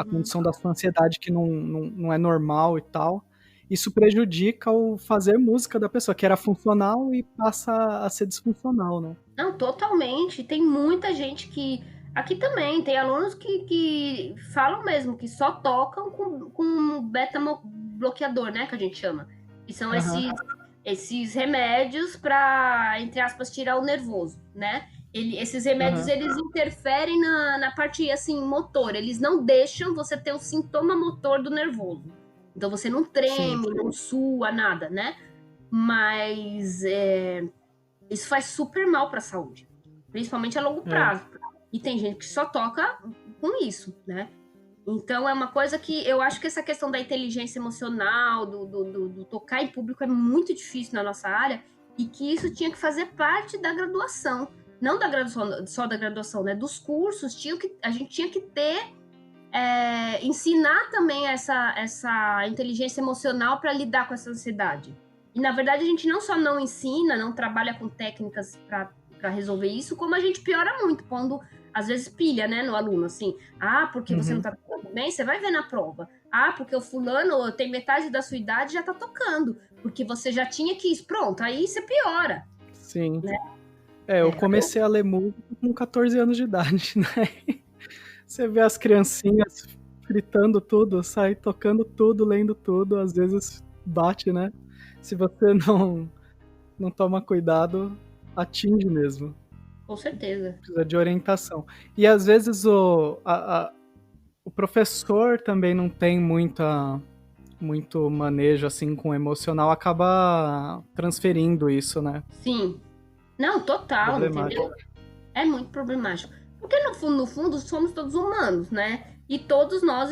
condição da sua ansiedade, que não é normal e tal. Isso prejudica o fazer música da pessoa, que era funcional e passa a ser disfuncional, né? Não, totalmente. Tem muita gente que... Aqui também, tem alunos que falam mesmo, que só tocam com beta-bloqueador, né, que a gente chama. Que são esses remédios para, entre aspas, tirar o nervoso, né? Esses remédios, eles interferem na parte, assim, motor. Eles não deixam você ter o sintoma motor do nervoso. Então, você não treme, não sua, nada, né? Mas isso faz super mal para a saúde. Principalmente a longo prazo. E tem gente que só toca com isso, né? Então, é uma coisa que eu acho que essa questão da inteligência emocional, do tocar em público é muito difícil na nossa área e que isso tinha que fazer parte da graduação. Não da graduação, só da graduação, né? Dos cursos, a gente tinha que ter, ensinar também essa inteligência emocional para lidar com essa ansiedade. E, na verdade, a gente não só não ensina, não trabalha com técnicas para resolver isso, como a gente piora muito, pondo às vezes pilha, né, no aluno, assim, porque você não tá tocando bem, você vai ver na prova. Porque o fulano tem metade da sua idade e já tá tocando, porque você já tinha que ir, pronto, aí você piora. Sim. Né? Eu comecei a ler música com 14 anos de idade, né? Você vê as criancinhas fritando tudo, sai tocando tudo, lendo tudo, às vezes bate, né? Se você não toma cuidado, atinge mesmo. Com certeza. Precisa de orientação. E às vezes o professor também não tem muito manejo assim com o emocional, acaba transferindo isso, né? Sim. Não, total, entendeu? É muito problemático. Porque no fundo, somos todos humanos, né? E todos nós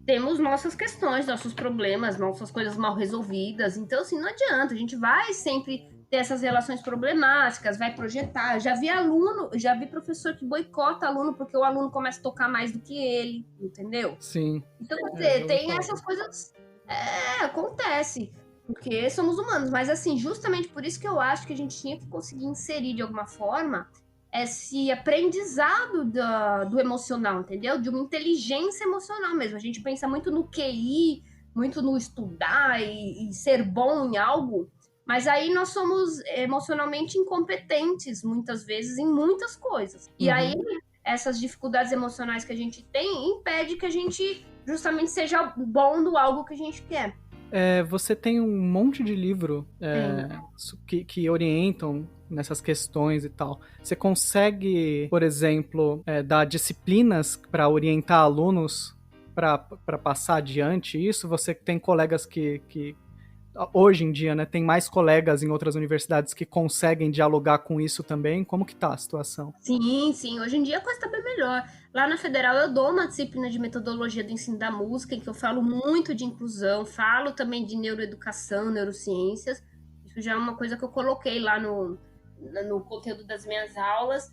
temos nossas questões, nossos problemas, nossas coisas mal resolvidas. Então, assim, não adianta. A gente vai sempre ter essas relações problemáticas, vai projetar. Já vi professor que boicota aluno porque o aluno começa a tocar mais do que ele, entendeu? Sim. Então, tem essas coisas... acontece, porque somos humanos. Mas, assim, justamente por isso que eu acho que a gente tinha que conseguir inserir, de alguma forma, esse aprendizado do emocional, entendeu? De uma inteligência emocional mesmo. A gente pensa muito no QI, muito no estudar e ser bom em algo, mas aí nós somos emocionalmente incompetentes, muitas vezes, em muitas coisas. E aí, essas dificuldades emocionais que a gente tem impede que a gente justamente seja bom no algo que a gente quer. Você tem um monte de livro que orientam nessas questões e tal. Você consegue, por exemplo, dar disciplinas para orientar alunos para passar adiante isso? Você tem colegas que hoje em dia, né, tem mais colegas em outras universidades que conseguem dialogar com isso também? Como que tá a situação? Sim. Hoje em dia a coisa tá bem melhor. Lá na Federal eu dou uma disciplina de metodologia do ensino da música, em que eu falo muito de inclusão, falo também de neuroeducação, neurociências. Isso já é uma coisa que eu coloquei lá no conteúdo das minhas aulas.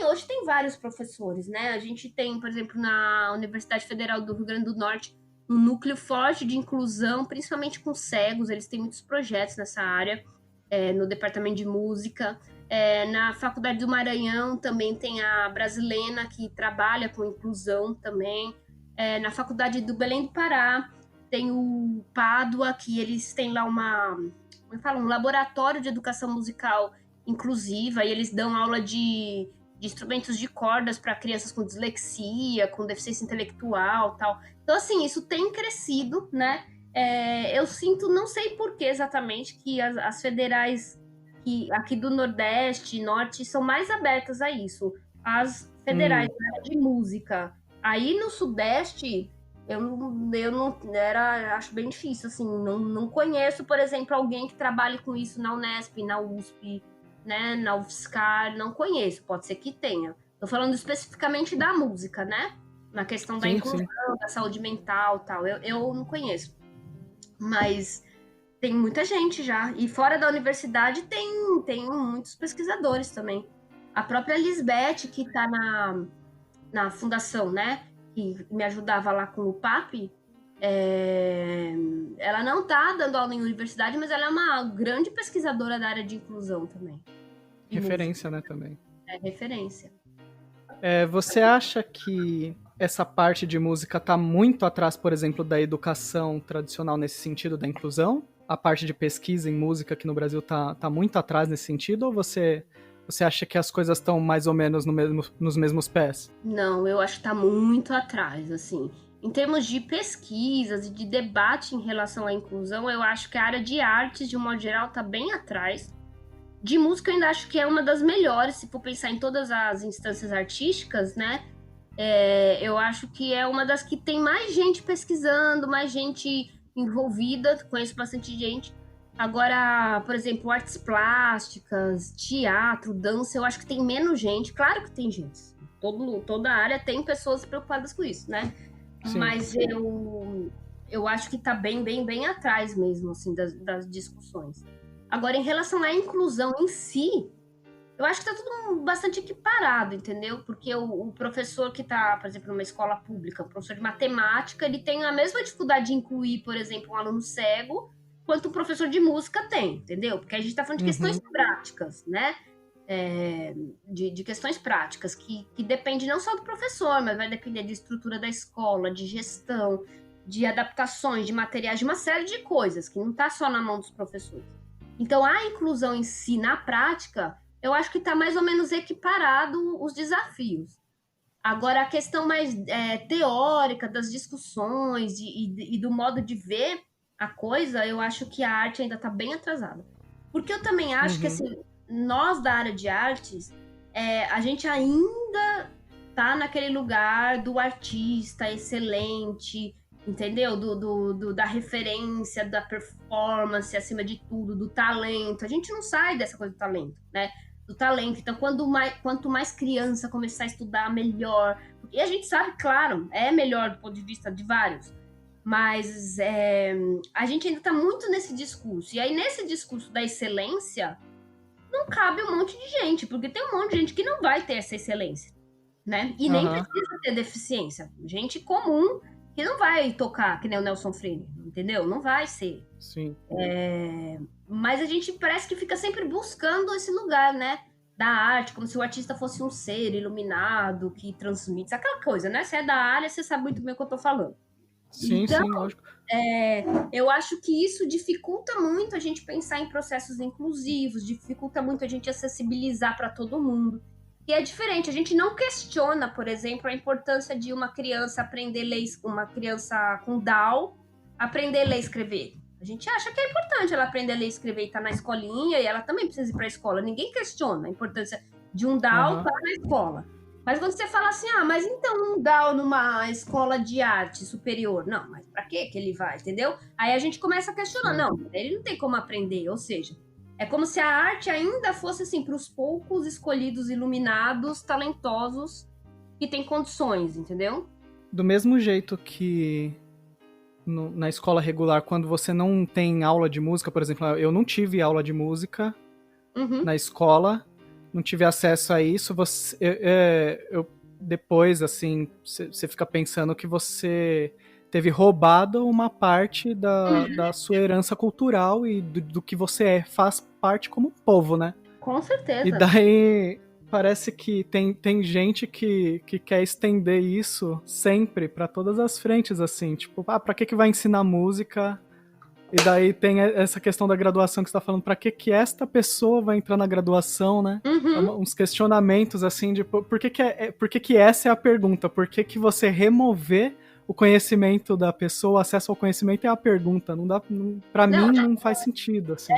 Hoje tem vários professores, né? A gente tem, por exemplo, na Universidade Federal do Rio Grande do Norte, um núcleo forte de inclusão, principalmente com cegos. Eles têm muitos projetos nessa área, no departamento de música. Na Faculdade do Maranhão também tem a Brasilena, que trabalha com inclusão também. Na Faculdade do Belém do Pará tem o Pádua, que eles têm lá um laboratório de educação musical inclusiva, e eles dão aula de de instrumentos de cordas para crianças com dislexia, com deficiência intelectual, tal. Então, assim, isso tem crescido, né? Eu sinto, não sei por que exatamente, que as federais aqui do Nordeste e Norte são mais abertas a isso. As federais de música. Aí no Sudeste, eu não acho bem difícil, assim, não conheço, por exemplo, alguém que trabalhe com isso na Unesp, na USP, né, na UFSCar, não conheço, pode ser que tenha. Tô falando especificamente da música, né? Na questão da inclusão, da saúde mental, tal. Eu não conheço. Mas tem muita gente já. E fora da universidade tem muitos pesquisadores também. A própria Lisbeth, que está na fundação, né? Que me ajudava lá com o PAP, ela não está dando aula em universidade, mas ela é uma grande pesquisadora da área de inclusão também. Referência, né, também. Referência. Você acha que essa parte de música está muito atrás, por exemplo, da educação tradicional nesse sentido da inclusão? A parte de pesquisa em música aqui no Brasil tá muito atrás nesse sentido? Ou você acha que as coisas estão mais ou menos nos mesmos pés? Não, eu acho que está muito atrás, assim. Em termos de pesquisas e de debate em relação à inclusão, eu acho que a área de artes, de um modo geral, está bem atrás. De música, eu ainda acho que é uma das melhores, se for pensar em todas as instâncias artísticas, né? Eu acho que é uma das que tem mais gente pesquisando, mais gente envolvida, conheço bastante gente. Agora, por exemplo, artes plásticas, teatro, dança, eu acho que tem menos gente. Claro que tem gente. Toda área tem pessoas preocupadas com isso, né? Sim. Mas eu acho que está bem atrás mesmo, assim, das discussões. Agora, em relação à inclusão em si, eu acho que está tudo bastante equiparado, entendeu? Porque o professor que está, por exemplo, numa escola pública, o professor de matemática, ele tem a mesma dificuldade de incluir, por exemplo, um aluno cego, quanto o professor de música tem, entendeu? Porque a gente está falando de questões práticas, né? De questões práticas, que depende não só do professor, mas vai depender de estrutura da escola, de gestão, de adaptações, de materiais, de uma série de coisas, que não está só na mão dos professores. Então, a inclusão em si, na prática, eu acho que está mais ou menos equiparado os desafios. Agora, a questão mais teórica das discussões e do modo de ver a coisa, eu acho que a arte ainda está bem atrasada. Porque eu também acho que, assim, nós da área de artes, a gente ainda está naquele lugar do artista excelente, entendeu? Da referência, da performance, acima de tudo, do talento. A gente não sai dessa coisa do talento, né? Do talento. Então, quanto mais criança começar a estudar, melhor. E a gente sabe, claro, é melhor do ponto de vista de vários. Mas a gente ainda está muito nesse discurso. E aí, nesse discurso da excelência, não cabe um monte de gente, porque tem um monte de gente que não vai ter essa excelência, né? E nem precisa ter deficiência. Gente comum que não vai tocar que nem o Nelson Freire, entendeu? Não vai ser. Sim. Mas a gente parece que fica sempre buscando esse lugar, né? Da arte, como se o artista fosse um ser iluminado, que transmite, aquela coisa, né? Você é da área, você sabe muito bem o que eu tô falando. Sim, então, sim, lógico. Eu acho que isso dificulta muito a gente pensar em processos inclusivos, dificulta muito a gente acessibilizar para todo mundo. E é diferente, a gente não questiona, por exemplo, a importância de uma criança aprender a ler, uma criança com Down aprender a ler e escrever. A gente acha que é importante ela aprender a ler e escrever e estar na escolinha, e ela também precisa ir para a escola. Ninguém questiona a importância de um Down estar na escola. Mas quando você fala assim, mas então um Down numa escola de arte superior, não, mas para que ele vai, entendeu? Aí a gente começa a questionar, não, ele não tem como aprender, ou seja, é como se a arte ainda fosse assim para os poucos escolhidos, iluminados, talentosos que têm condições, entendeu? Do mesmo jeito que na escola regular, quando você não tem aula de música, por exemplo, eu não tive aula de música na escola, não tive acesso a isso, eu depois, assim, você fica pensando que você teve roubado uma parte da sua herança cultural e do que você faz parte como povo, né? Com certeza. E daí parece que tem gente que quer estender isso sempre pra todas as frentes, assim, tipo, pra que vai ensinar música E daí tem essa questão da graduação que você tá falando, pra que esta pessoa vai entrar na graduação, né? Uns questionamentos, assim, de por que essa é a pergunta? Por que você remover o conhecimento da pessoa, o acesso ao conhecimento é a pergunta? Não dá, pra mim, não faz sentido, assim.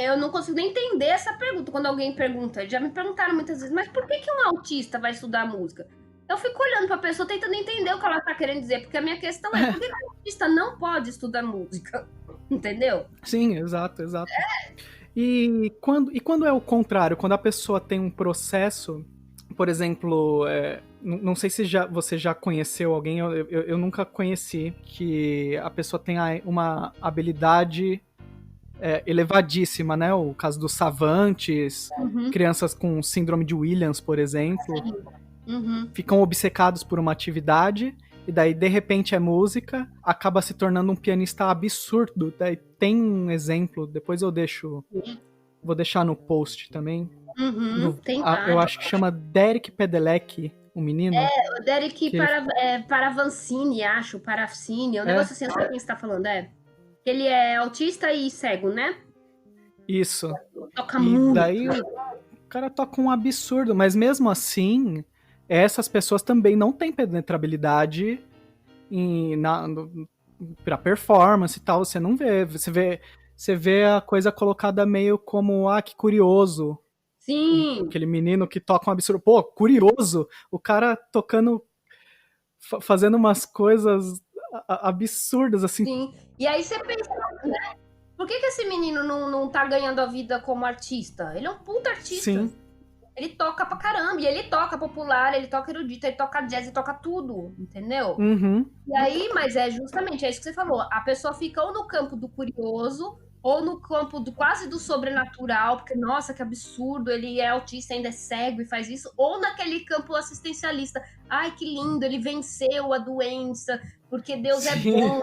Eu não consigo nem entender essa pergunta quando alguém pergunta. Já me perguntaram muitas vezes, mas por que um autista vai estudar música? Eu fico olhando pra pessoa tentando entender o que ela tá querendo dizer, porque a minha questão é por que um autista não pode estudar música? Entendeu? Sim, exato. E quando é o contrário? Quando a pessoa tem um processo, por exemplo, não sei se você já conheceu alguém, eu nunca conheci, que a pessoa tem uma habilidade elevadíssima, né? O caso dos savantes, crianças com síndrome de Williams, por exemplo, ficam obcecados por uma atividade e daí, de repente, é música, acaba se tornando um pianista absurdo. Daí tem um exemplo, depois vou deixar no post também. Eu acho que chama Derek Pedelec, o menino. O Derek Paravancini, acho, Parafcini, um negócio assim, eu sei quem você tá falando, Ele é autista e cego, né? Isso. Toca muito. Daí o cara toca um absurdo, mas mesmo assim, essas pessoas também não têm penetrabilidade pra performance e tal. Você não vê. Você vê a coisa colocada meio como, que curioso. Sim. Aquele menino que toca um absurdo. Pô, curioso. O cara tocando, fazendo umas coisas absurdas, assim. Sim. E aí você pensa, né? Por que esse menino não tá ganhando a vida como artista? Ele é um puta artista. Sim. Ele toca pra caramba. E ele toca popular, ele toca erudito, ele toca jazz, ele toca tudo. Entendeu? E aí, mas justamente isso que você falou. A pessoa fica ou no campo do curioso, ou no campo quase do sobrenatural, porque, nossa, que absurdo, ele é autista, ainda é cego e faz isso, ou naquele campo assistencialista. Ai, que lindo, ele venceu a doença, porque Deus é bom,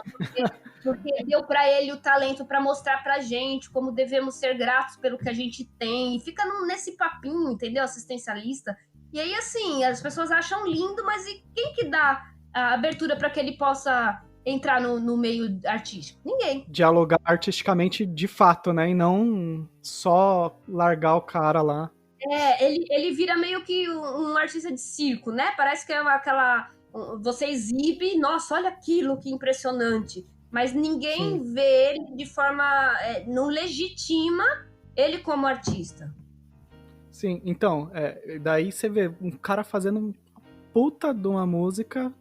porque deu para ele o talento para mostrar pra gente como devemos ser gratos pelo que a gente tem. E fica nesse papinho, entendeu? Assistencialista. E aí, assim, as pessoas acham lindo, mas e quem que dá a abertura para que ele possa entrar no meio artístico? Ninguém. Dialogar artisticamente de fato, né? E não só largar o cara lá. Ele vira meio que um artista de circo, né? Parece que é aquela... Você exibe, nossa, olha aquilo, que impressionante. Mas ninguém vê ele de forma... não legitima ele como artista. Sim, então, daí você vê um cara fazendo um puta de uma música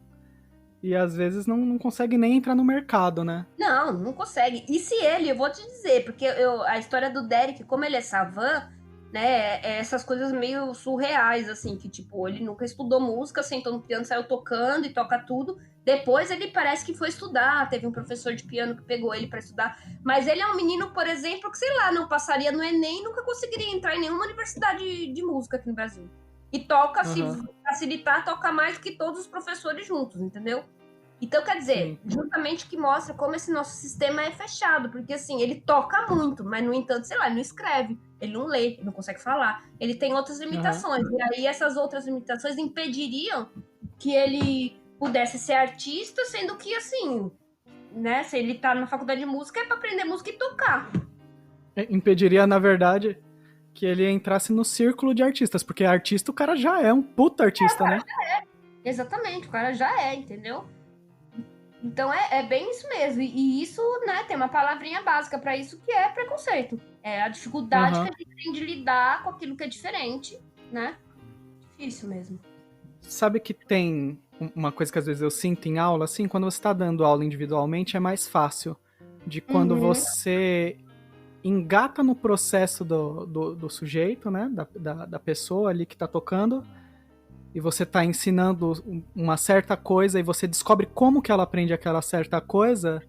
e às vezes não consegue nem entrar no mercado, né? Não consegue. E se ele, eu vou te dizer, porque a história do Derek, como ele é savant, né, essas coisas meio surreais, assim, que tipo, ele nunca estudou música, sentou no piano, saiu tocando e toca tudo. Depois ele parece que foi estudar, teve um professor de piano que pegou ele pra estudar. Mas ele é um menino, por exemplo, que, sei lá, não passaria no Enem e nunca conseguiria entrar em nenhuma universidade de música aqui no Brasil. E toca, se facilitar, toca mais do que todos os professores juntos, entendeu? Então, quer dizer, justamente que mostra como esse nosso sistema é fechado, porque assim, ele toca muito, mas no entanto, sei lá, ele não escreve, ele não lê, ele não consegue falar, ele tem outras limitações, e aí essas outras limitações impediriam que ele pudesse ser artista, sendo que assim, né, se ele tá na faculdade de música é pra aprender música e tocar. Impediria, na verdade, que ele entrasse no círculo de artistas, porque artista o cara já é um puta artista, né? Exatamente, o cara já é, entendeu? Então é bem isso mesmo. E isso, né, tem uma palavrinha básica para isso que é preconceito. É a dificuldade que a gente tem de lidar com aquilo que é diferente, né? Difícil mesmo. Sabe que tem uma coisa que às vezes eu sinto em aula, assim, quando você tá dando aula individualmente é mais fácil. De quando você engata no processo do sujeito, né, da pessoa ali que tá tocando, e você tá ensinando uma certa coisa e você descobre como que ela aprende aquela certa coisa,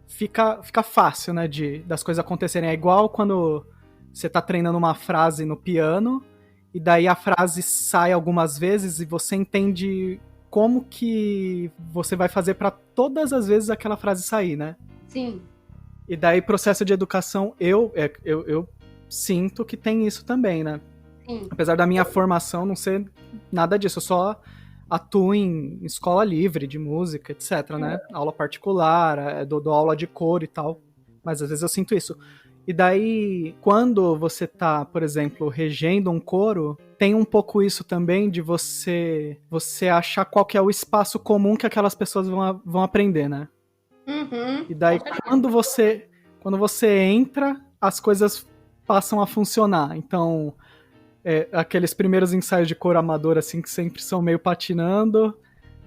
fica fácil, né, das coisas acontecerem. É igual quando você tá treinando uma frase no piano, e daí a frase sai algumas vezes e você entende como que você vai fazer pra todas as vezes aquela frase sair, né? Sim. E daí processo de educação, eu sinto que tem isso também, né? Sim. Apesar da minha formação não ser nada disso, eu só atuo em escola livre de música, etc, né? Aula particular, dou aula de coro e tal. mas às vezes eu sinto isso. E daí, quando você tá, por exemplo, regendo um coro, tem um pouco isso também de você achar qual que é o espaço comum que aquelas pessoas vão aprender, né? Uhum. E daí, quando você entra, as coisas passam a funcionar. Então, aqueles primeiros ensaios de coro amador, assim, que sempre são meio patinando.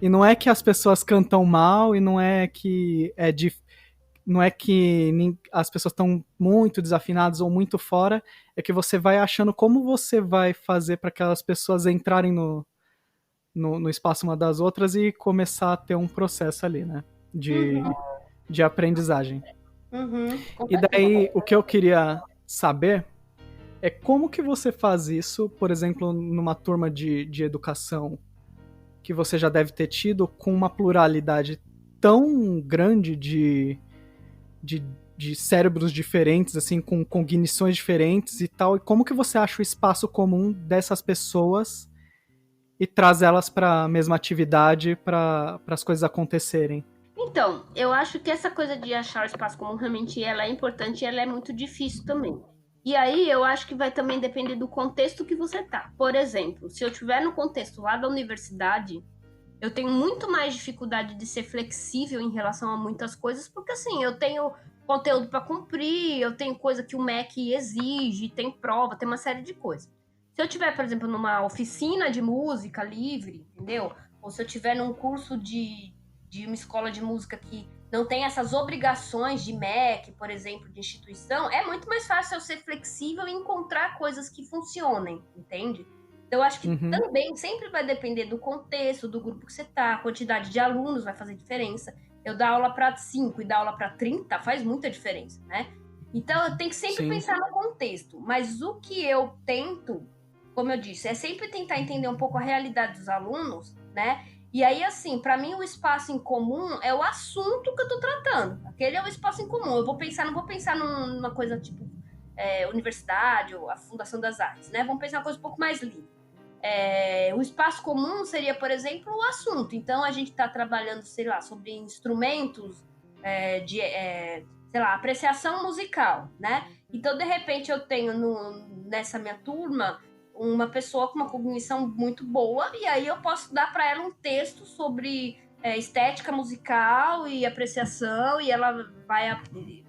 E não é que as pessoas cantam mal, e não é que as pessoas estão muito desafinadas ou muito fora, é que você vai achando como você vai fazer para aquelas pessoas entrarem no espaço uma das outras e começar a ter um processo ali, né? De aprendizagem. E daí, o que eu queria saber é como que você faz isso, por exemplo, numa turma de educação que você já deve ter tido, com uma pluralidade tão grande de cérebros diferentes, assim, com cognições diferentes e tal, e como que você acha o espaço comum dessas pessoas e traz elas para a mesma atividade para as coisas acontecerem? Então, eu acho que essa coisa de achar o espaço comum realmente ela é importante e ela é muito difícil também. E aí eu acho que vai também depender do contexto que você tá. Por exemplo, se eu estiver no contexto lá da universidade, eu tenho muito mais dificuldade de ser flexível em relação a muitas coisas, porque assim, eu tenho conteúdo para cumprir, eu tenho coisa que o MEC exige, tem prova, tem uma série de coisas. Se eu tiver, por exemplo, numa oficina de música livre, entendeu? Ou se eu tiver num curso de uma escola de música que não tem essas obrigações de MEC, por exemplo, de instituição, é muito mais fácil eu ser flexível e encontrar coisas que funcionem, entende? Então, eu acho que também sempre vai depender do contexto, do grupo que você tá, a quantidade de alunos vai fazer diferença. Eu dar aula para 5 e dar aula para 30 faz muita diferença, né? Então, eu tenho que sempre pensar no contexto. Mas o que eu tento, como eu disse, é sempre tentar entender um pouco a realidade dos alunos, né? E aí, assim, para mim o espaço em comum é o assunto que eu tô tratando. Aquele é o espaço em comum. Eu não vou pensar numa coisa tipo universidade ou a Fundação das Artes, né? Vamos pensar uma coisa um pouco mais livre. O espaço comum seria, por exemplo, o assunto. Então, a gente está trabalhando, sei lá, sobre instrumentos sei lá, apreciação musical, né? Então, de repente, eu tenho nessa minha turma uma pessoa com uma cognição muito boa, e aí eu posso dar para ela um texto sobre estética musical e apreciação, e ela vai,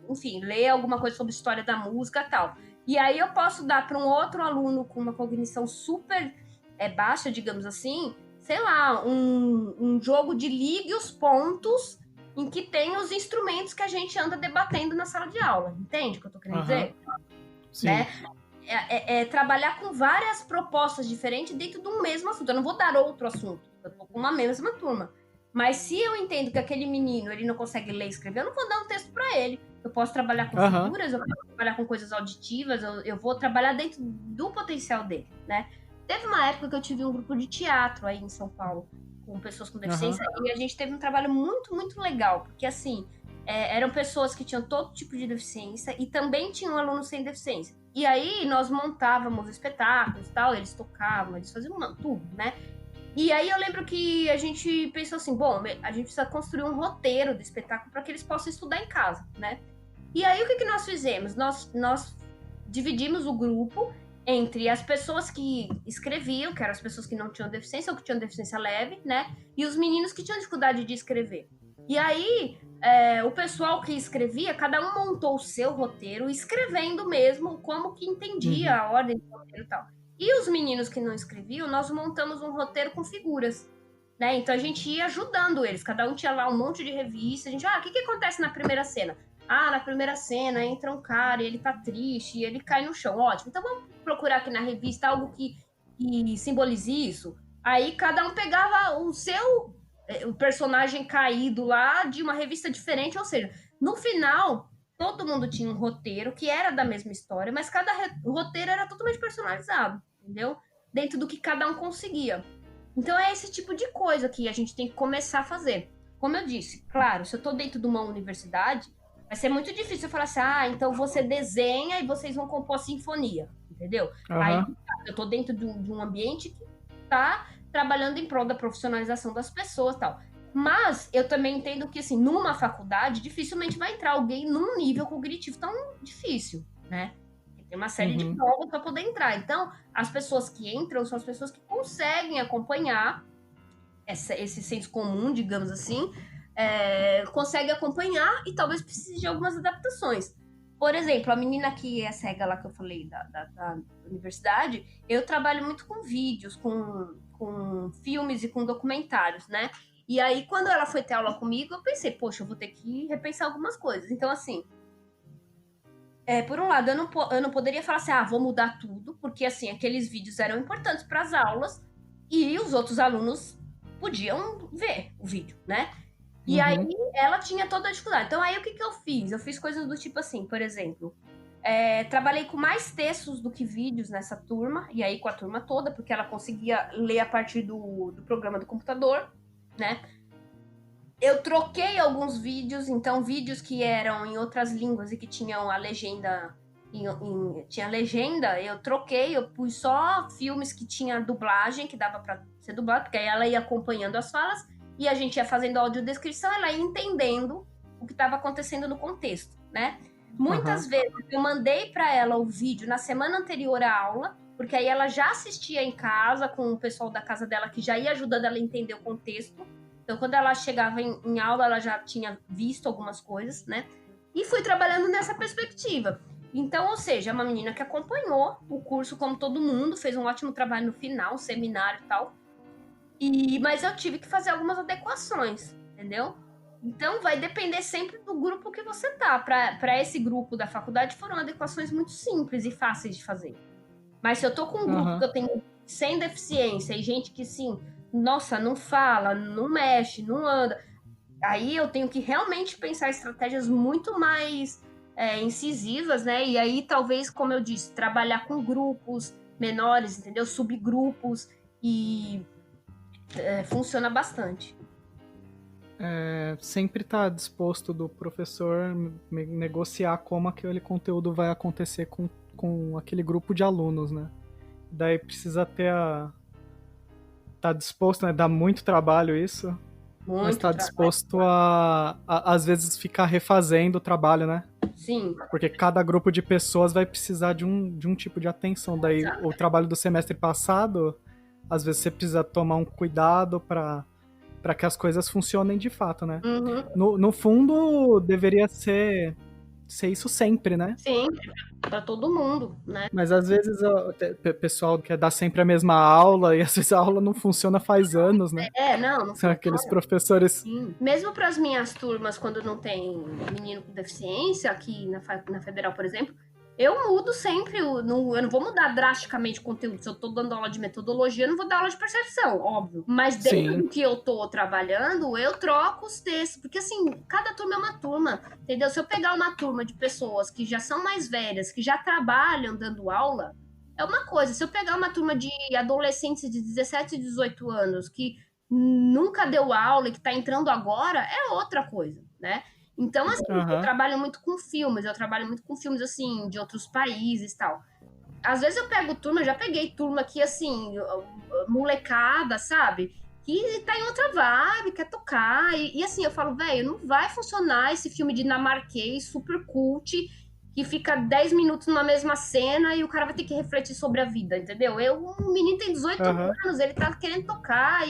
enfim, ler alguma coisa sobre história da música e tal. E aí eu posso dar para um outro aluno com uma cognição super baixa, digamos assim, sei lá, um jogo de ligue os pontos em que tem os instrumentos que a gente anda debatendo na sala de aula. Entende o que eu tô querendo dizer? Sim. Né? Trabalhar com várias propostas diferentes dentro do mesmo assunto. Eu não vou dar outro assunto, eu tô com uma mesma turma. Mas se eu entendo que aquele menino ele não consegue ler e escrever, eu não vou dar um texto para ele. Eu posso trabalhar com figuras, eu posso trabalhar com coisas auditivas, eu vou trabalhar dentro do potencial dele, né? Teve uma época que eu tive um grupo de teatro aí em São Paulo, com pessoas com deficiência, e a gente teve um trabalho muito, muito legal, porque assim, eram pessoas que tinham todo tipo de deficiência e também tinham alunos sem deficiência. E aí nós montávamos espetáculos e tal, eles tocavam, eles faziam tudo, né? E aí eu lembro que a gente pensou assim, bom, a gente precisa construir um roteiro do espetáculo para que eles possam estudar em casa, né? E aí o que nós fizemos? Nós dividimos o grupo entre as pessoas que escreviam, que eram as pessoas que não tinham deficiência ou que tinham deficiência leve, né? E os meninos que tinham dificuldade de escrever. E aí, o pessoal que escrevia, cada um montou o seu roteiro, escrevendo mesmo como que entendia a ordem do roteiro e tal. E os meninos que não escreviam, nós montamos um roteiro com figuras, né? Então a gente ia ajudando eles, cada um tinha lá um monte de revista, a gente, o que acontece na primeira cena? Na primeira cena entra um cara e ele tá triste e ele cai no chão, ótimo. Então vamos procurar aqui na revista algo que simbolize isso. Aí cada um pegava o personagem caído lá de uma revista diferente, ou seja, no final todo mundo tinha um roteiro que era da mesma história, mas cada roteiro era totalmente personalizado, entendeu? Dentro do que cada um conseguia. Então é esse tipo de coisa que a gente tem que começar a fazer. Como eu disse, claro, se eu tô dentro de uma universidade, vai ser muito difícil eu falar assim, então você desenha e vocês vão compor a sinfonia, entendeu? Aí eu tô dentro de um ambiente que tá trabalhando em prol da profissionalização das pessoas e tal. Mas eu também entendo que, assim, numa faculdade, dificilmente vai entrar alguém num nível cognitivo tão difícil, né? Tem uma série de provas para poder entrar. Então, as pessoas que entram são as pessoas que conseguem acompanhar esse senso comum, digamos assim, consegue acompanhar e talvez precise de algumas adaptações. Por exemplo, a menina que é cega lá que eu falei da universidade, eu trabalho muito com vídeos, com filmes e com documentários, né? E aí, quando ela foi ter aula comigo, eu pensei, poxa, eu vou ter que repensar algumas coisas. Então, assim, por um lado, eu não poderia falar assim, vou mudar tudo, porque, assim, aqueles vídeos eram importantes para as aulas e os outros alunos podiam ver o vídeo, né? E aí, ela tinha toda a dificuldade. Então, aí, o que eu fiz? Eu fiz coisas do tipo assim, por exemplo, trabalhei com mais textos do que vídeos nessa turma, e aí com a turma toda, porque ela conseguia ler a partir do programa do computador, né? Eu troquei alguns vídeos, então vídeos que eram em outras línguas e que tinham a legenda, tinha legenda, eu troquei, eu pus só filmes que tinha dublagem, que dava para ser dublado, porque aí ela ia acompanhando as falas e a gente ia fazendo audiodescrição, ela ia entendendo o que estava acontecendo no contexto, né? Muitas vezes eu mandei para ela o vídeo na semana anterior à aula, porque aí ela já assistia em casa com o pessoal da casa dela que já ia ajudando ela a entender o contexto. Então, quando ela chegava em aula, ela já tinha visto algumas coisas, né? E fui trabalhando nessa perspectiva. Então, ou seja, é uma menina que acompanhou o curso como todo mundo, fez um ótimo trabalho no final, um seminário e tal. Mas eu tive que fazer algumas adequações, entendeu? Então, vai depender sempre do grupo que você tá. Para esse grupo da faculdade, foram adequações muito simples e fáceis de fazer. Mas se eu tô com um grupo que eu tenho sem deficiência e gente que, sim, nossa, não fala, não mexe, não anda, aí eu tenho que realmente pensar estratégias muito mais incisivas, né? E aí, talvez, como eu disse, trabalhar com grupos menores, entendeu? Subgrupos, e funciona bastante. Sempre tá disposto do professor negociar como aquele conteúdo vai acontecer com aquele grupo de alunos, né? Daí precisa ter tá disposto, né? Dá muito trabalho isso. Muito mas tá disposto a às vezes ficar refazendo o trabalho, né? Sim. Porque cada grupo de pessoas vai precisar de um tipo de atenção. Daí o trabalho do semestre passado, às vezes você precisa tomar um cuidado para que as coisas funcionem de fato, né? No fundo, deveria ser isso sempre, né? Sim, para todo mundo, né? Mas às vezes o pessoal quer dar sempre a mesma aula e às vezes a aula não funciona faz anos, né? Não São aqueles professores... Sim. Mesmo para as minhas turmas, quando não tem menino com deficiência, aqui na Federal, por exemplo, eu mudo sempre, eu não vou mudar drasticamente o conteúdo. Se eu tô dando aula de metodologia, eu não vou dar aula de percepção, óbvio. Mas dentro do que eu tô trabalhando, eu troco os textos. Porque, assim, cada turma é uma turma, entendeu? Se eu pegar uma turma de pessoas que já são mais velhas, que já trabalham dando aula, é uma coisa. Se eu pegar uma turma de adolescentes de 17 e 18 anos, que nunca deu aula e que tá entrando agora, é outra coisa, né? Então, assim, eu trabalho muito com filmes, assim, de outros países e tal. Às vezes eu pego turma, já peguei turma aqui, assim, molecada, sabe? Que tá em outra vibe, quer tocar. E assim, eu falo, velho, não vai funcionar esse filme dinamarquês, super cult, que fica 10 minutos numa mesma cena e o cara vai ter que refletir sobre a vida, entendeu? O menino tem 18 anos, ele tá querendo tocar.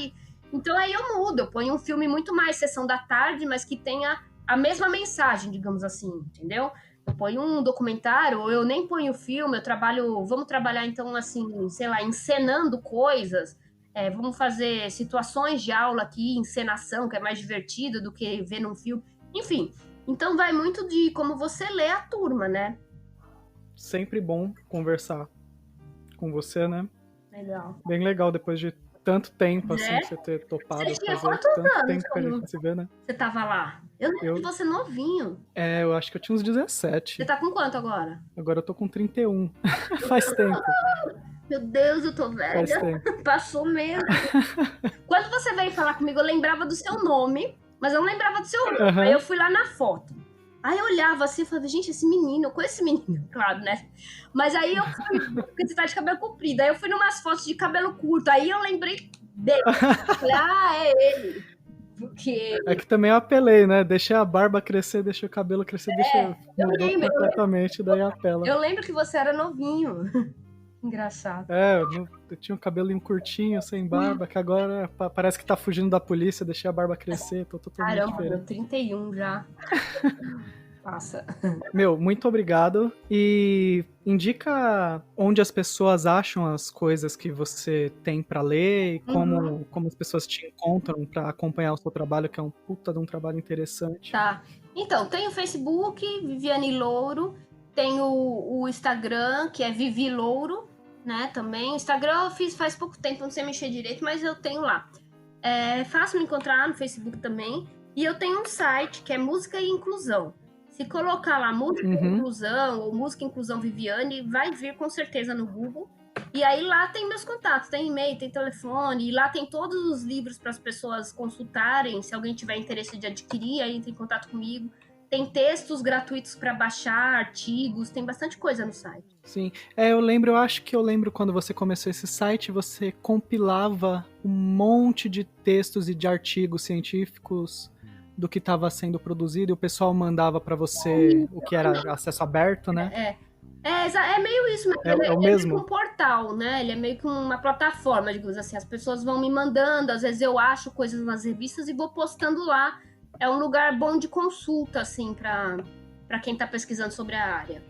Então aí eu mudo, eu ponho um filme muito mais sessão da tarde, mas que tenha a mesma mensagem, digamos assim, entendeu? Eu ponho um documentário, ou eu nem ponho filme, vamos trabalhar então assim, sei lá, encenando coisas, vamos fazer situações de aula aqui, encenação, que é mais divertido do que ver num filme, enfim. Então vai muito de como você lê a turma, né? Sempre bom conversar com você, né? Legal. Bem legal, depois de tanto tempo, assim, você ter topado você tinha fazer quantos tanto anos tempo que a gente se vê, né? Você tava lá? Eu lembro de você novinho. Eu acho que eu tinha uns 17. Você tá com quanto agora? Agora eu tô com 31. Faz tempo. Meu Deus, eu tô velha. Faz tempo. Passou mesmo. Quando você veio falar comigo, eu lembrava do seu nome, mas eu não lembrava do seu rosto. Aí eu fui lá na foto. Aí eu olhava assim e falava, gente, esse menino, eu conheço esse menino, claro, né? Mas aí eu fui, porque você tá de cabelo comprido, aí eu fui numas fotos de cabelo curto, aí eu lembrei dele. Falei, é ele. Porque É que também eu apelei, né? Deixei a barba crescer, deixei o cabelo crescer, eu mudou lembro, completamente, daí apela. eu lembro que você era novinho. Engraçado. Eu tinha um cabelinho curtinho, sem barba, que agora parece que tá fugindo da polícia, deixei a barba crescer, tô totalmente Caramba, meu, diferente. 31 já. Passa. Meu, muito obrigado. E indica onde as pessoas acham as coisas que você tem pra ler e como as pessoas te encontram pra acompanhar o seu trabalho, que é um puta de um trabalho interessante. Tá. Então, tem o Facebook, Viviane Louro, tem o Instagram, que é Vivi Louro, né, também. O Instagram eu fiz faz pouco tempo, não sei mexer direito, mas eu tenho lá. É fácil me encontrar no Facebook também. E eu tenho um site que é Música e Inclusão. Se colocar lá Música e Inclusão ou Música e Inclusão Viviane, vai vir com certeza no Google. E aí lá tem meus contatos, tem e-mail, tem telefone, e lá tem todos os livros para as pessoas consultarem. Se alguém tiver interesse de adquirir, aí entra em contato comigo. Tem textos gratuitos para baixar, artigos, tem bastante coisa no site. Sim, eu acho que eu lembro quando você começou esse site, você compilava um monte de textos e de artigos científicos do que estava sendo produzido e o pessoal mandava para você o que era acesso aberto, né? É meio isso, mas É o meio mesmo? que um portal, né? Ele é meio que uma plataforma, digamos assim. As pessoas vão me mandando, às vezes eu acho coisas nas revistas e vou postando lá. É um lugar bom de consulta, assim, para quem está pesquisando sobre a área.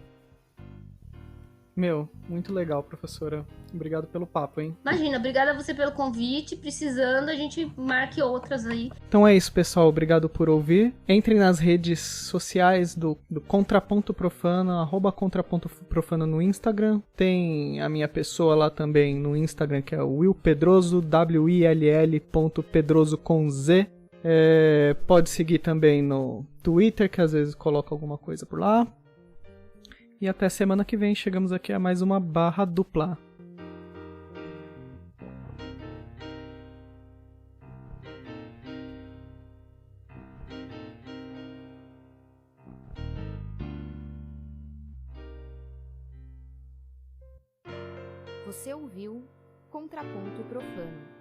Meu, muito legal, professora. Obrigado pelo papo, hein? Imagina, obrigada a você pelo convite. Precisando, a gente marque outras aí. Então é isso, pessoal. Obrigado por ouvir. Entrem nas redes sociais do Contraponto Profano, @Contraponto Profano no Instagram. Tem a minha pessoa lá também no Instagram, que é o Will Pedroso, WILL.Pedroso com Z. Pode seguir também no Twitter, que às vezes coloca alguma coisa por lá. E até semana que vem, chegamos aqui a mais uma barra dupla. Você ouviu Contraponto Profano.